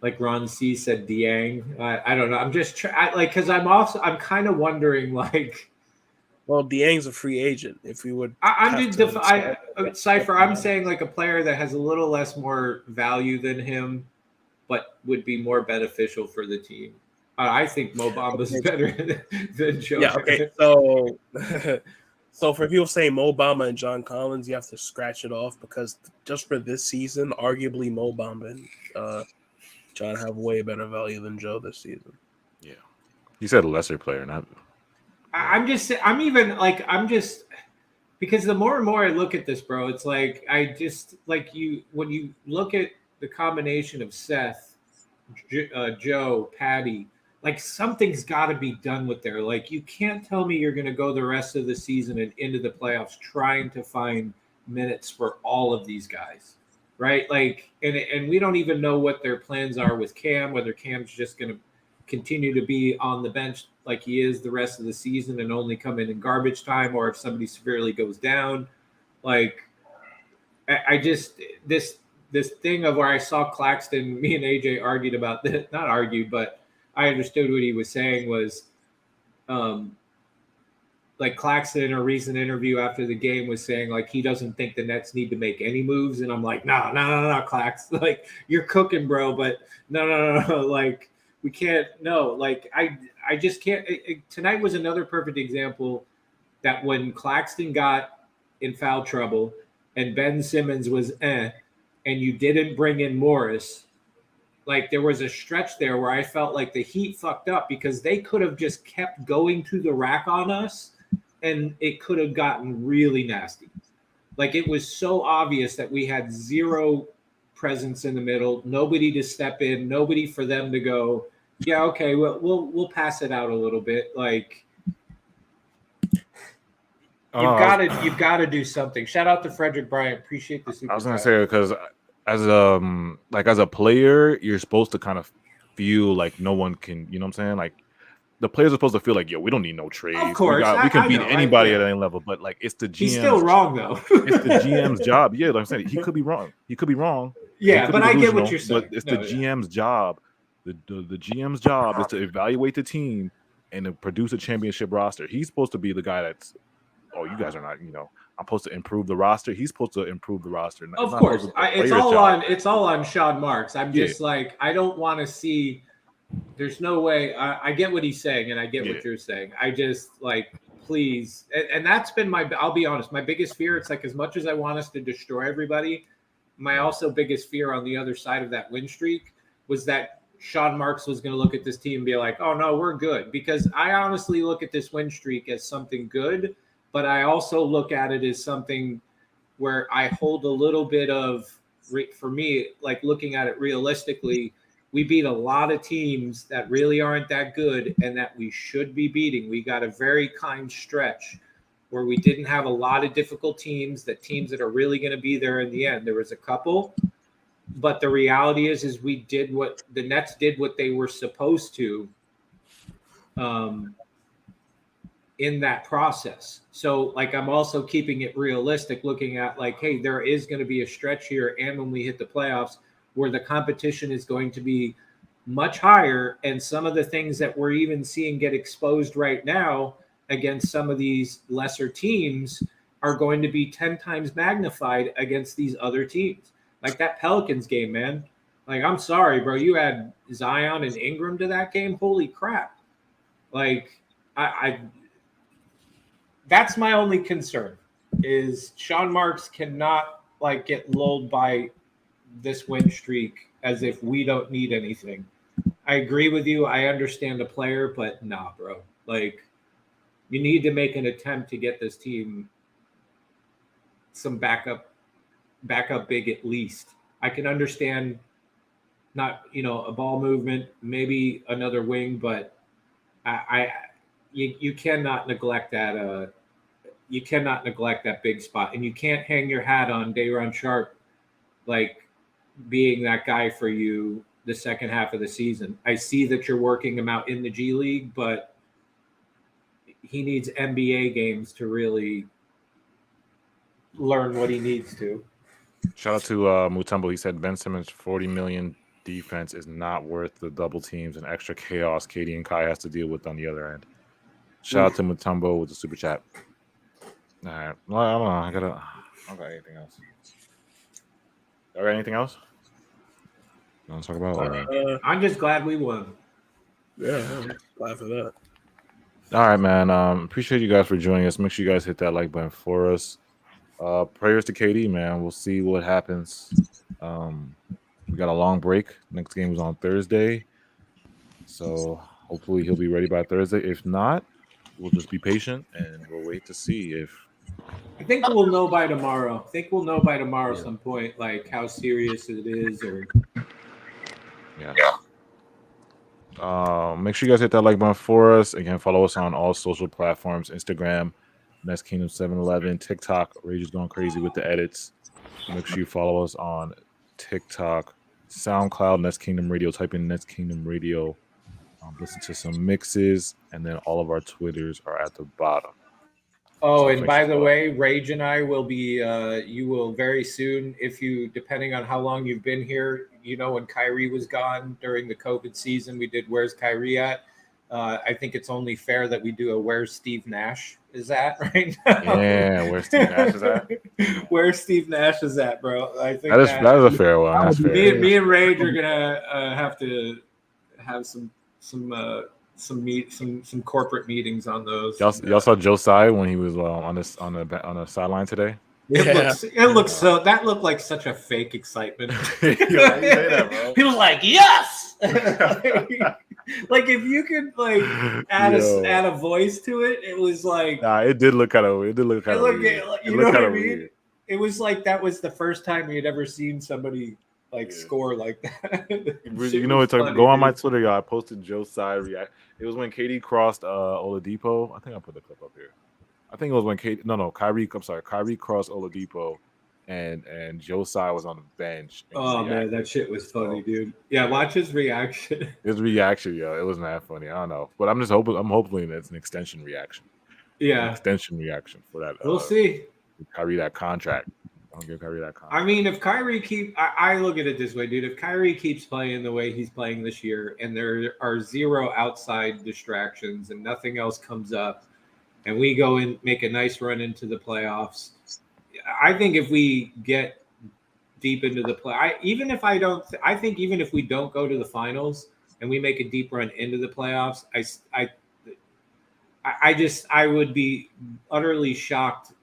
Like Ron C said, Dieng. I don't know. I'm just because I'm kind of wondering Well, Dieng's a free agent. If we would, Cypher. I'm saying a player that has a little less more value than him, but would be more beneficial for the team. I think Mo Bamba's better than Joe. Yeah. Okay. So for people saying Mo Bamba and John Collins, you have to scratch it off because just for this season, arguably Mo Bamba and John have way better value than Joe this season. Yeah, he said a lesser player, not. Because the more and more I look at this, bro, it's when you look at the combination of Seth, Joe, Patty, something's got to be done with there. You can't tell me you're going to go the rest of the season and into the playoffs trying to find minutes for all of these guys, right? And we don't even know what their plans are with Cam, whether Cam's just going to continue to be on the bench like he is the rest of the season and only come in garbage time, or if somebody severely goes down. This thing of where I saw Claxton, me and AJ argued about this, not argued, but I understood what he was saying was Claxton in a recent interview after the game was saying he doesn't think the Nets need to make any moves. And I'm like, no, Clax, you're cooking, bro. But no. We can't. No, like I just can't. Tonight was another perfect example that when Claxton got in foul trouble and Ben Simmons was and you didn't bring in Morris, like there was a stretch there where I felt like the Heat fucked up because they could have just kept going to the rack on us and it could have gotten really nasty. Like it was so obvious that we had zero presence in the middle, nobody to step in, nobody for them to go, yeah, okay, we'll pass it out a little bit. Like you've got to do something. Shout out to Frederick Bryant. Appreciate the super. I was gonna say because as a player, you're supposed to kind of feel like no one can. You know what I'm saying? Like the players are supposed to feel like, yo, we don't need no trades. Of course, we can beat anybody at any level. But like it's the GM's. He's still wrong though. It's the GM's job. Yeah, like I'm saying, he could be wrong. Yeah, but I get what you're saying. But it's the GM's job. The GM's job is to evaluate the team and to produce a championship roster. He's supposed to be the guy that's, oh, you guys are not, I'm supposed to improve the roster. He's supposed to improve the roster. Of course. It's all on Sean Marks. I'm just like, I don't want to see, there's no way. I get what he's saying and I get what you're saying. I just like, please. And that's been I'll be honest, my biggest fear. It's like, as much as I want us to destroy everybody, my also biggest fear on the other side of that win streak was that Sean Marks was going to look at this team and be like, oh no, we're good. Because I honestly look at this win streak as something good, but I also look at it as something where I hold a little bit of, for me, like looking at it realistically, we beat a lot of teams that really aren't that good and that we should be beating. We got a very kind stretch where we didn't have a lot of difficult teams that are really going to be there in the end. There was a couple, but the reality is we did what the Nets did, what they were supposed to in that process. So like, I'm also keeping it realistic, looking at like, hey, there is going to be a stretch here. And when we hit the playoffs where the competition is going to be much higher. And some of the things that we're even seeing get exposed right now against some of these lesser teams are going to be 10 times magnified against these other teams. Like that Pelicans game, man. Like, I'm sorry, bro. You had Zion and Ingram to that game. Holy crap. Like, that's my only concern is Sean Marks cannot like get lulled by this win streak as if we don't need anything. I agree with you. I understand the player, but nah, bro. Like, you need to make an attempt to get this team some backup big at least. I can understand not, a ball movement, maybe another wing, but you cannot neglect that. You cannot neglect that big spot, and you can't hang your hat on Day'Ron Sharp, like being that guy for you the second half of the season. I see that you're working him out in the G League, but he needs NBA games to really learn what he needs to. Shout out to Mutombo. He said Ben Simmons' $40 million defense is not worth the double teams and extra chaos KD and Kai has to deal with on the other end. Shout out to Mutombo with the super chat. All right. Well, I don't know. I don't got anything else. All right. Anything else? You want to talk about? I'm just glad we won. Yeah, I'm glad for that. All right, man. Appreciate you guys for joining us. Make sure you guys hit that like button for us. Prayers to KD, man. We'll see what happens. We got a long break. Next game is on Thursday. So hopefully he'll be ready by Thursday. If not, we'll just be patient and we'll wait to see if. I think we'll know by tomorrow. Some point, like how serious it is or. Yeah. Make sure you guys hit that like button for us. Again, follow us on all social platforms: Instagram, Nets Kingdom 711, TikTok. Rage is going crazy with the edits. Make sure you follow us on TikTok, SoundCloud, Nets Kingdom Radio. Type in Nets Kingdom Radio. Listen to some mixes, and then all of our Twitters are at the bottom. Oh, and by the way, Rage and I will be, you will very soon, depending on how long you've been here, when Kyrie was gone during the COVID season, we did Where's Kyrie At? I think it's only fair that we do a Where's Steve Nash is at right now. Yeah, where's Steve Nash is at? Where's Steve Nash is at, bro? I think that is a fair one. That's fair. Me and Rage are gonna have some corporate meetings on those. Y'all saw Josiah when he was on the sideline today. It looks so. That looked like such a fake excitement. Yo, you say that, bro. He was like, "Yes!" Like if you could like add a voice to it, it was like. Nah, it did look kind of. It did look kind of weird. You know what I mean? Weird. It was like that was the first time we had ever seen somebody score like that. You know what? Go on my Twitter, y'all. I posted Josiah react. It was when KD crossed Oladipo. I think I put the clip up here. I think it was when Kyrie. I'm sorry, Kyrie crossed Oladipo, and Josiah was on the bench. Oh man, that shit was funny, dude. Yeah, watch his reaction. His reaction, yo, it was mad funny. I don't know, but I'm just hoping. I'm hoping it's an extension reaction. Yeah, an extension reaction for that. We'll see. Kyrie that contract. I'll give Kyrie that contract. I mean, if Kyrie I look at it this way, dude. If Kyrie keeps playing the way he's playing this year, and there are zero outside distractions, and nothing else comes up, and we go and make a nice run into the playoffs, I think if we get deep into the play, I think even if we don't go to the finals and we make a deep run into the playoffs, I would be utterly shocked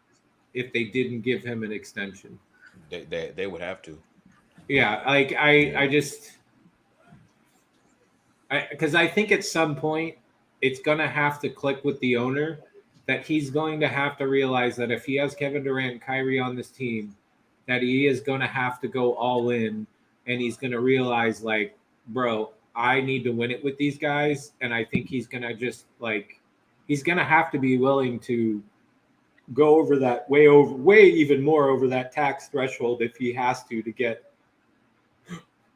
if they didn't give him an extension. They would have to. Yeah, like because I think at some point it's gonna have to click with the owner that he's going to have to realize that if he has Kevin Durant and Kyrie on this team, that he is going to have to go all in, and he's going to realize, like, bro, I need to win it with these guys. And I think he's going to just he's going to have to be willing to go over that way even more over that tax threshold if he has to get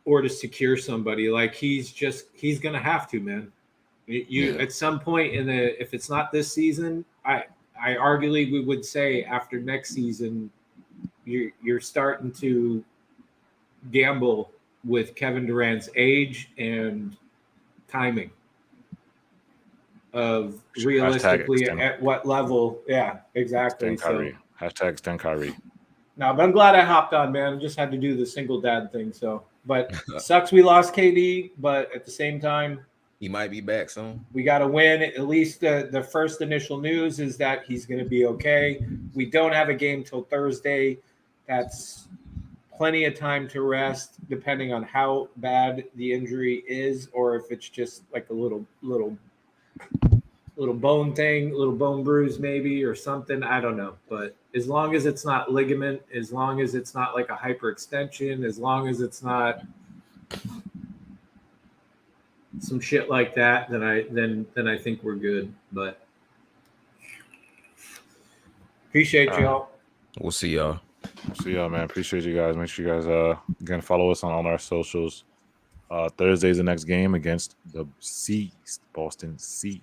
or to secure somebody. Like he's going to have to, man. At some point if it's not this season, I arguably we would say after next season, you're starting to gamble with Kevin Durant's age and timing of realistically at what level. Yeah, exactly. Kyrie. #extend Kyrie. No, but I'm glad I hopped on, man. I just had to do the single dad thing. So, but sucks we lost KD, but at the same time, he might be back soon. We got to win. At least the first initial news is that he's going to be okay. We don't have a game till Thursday. That's plenty of time to rest, depending on how bad the injury is, or if it's just like a little bone thing, little bone bruise maybe, or something. I don't know. But as long as it's not ligament, as long as it's not like a hyperextension, as long as it's not some shit like that, then I think we're good. But appreciate y'all. We'll see y'all. See y'all, man. Appreciate you guys. Make sure you guys again follow us on all our socials. Thursday's the next game against the C's, Boston C's.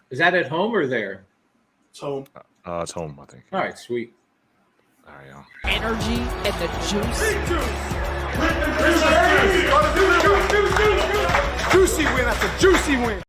Is that at home or there? It's home. It's home, I think. All right, sweet. All right, y'all. Energy and the juice. Juicy win. That's a juicy win.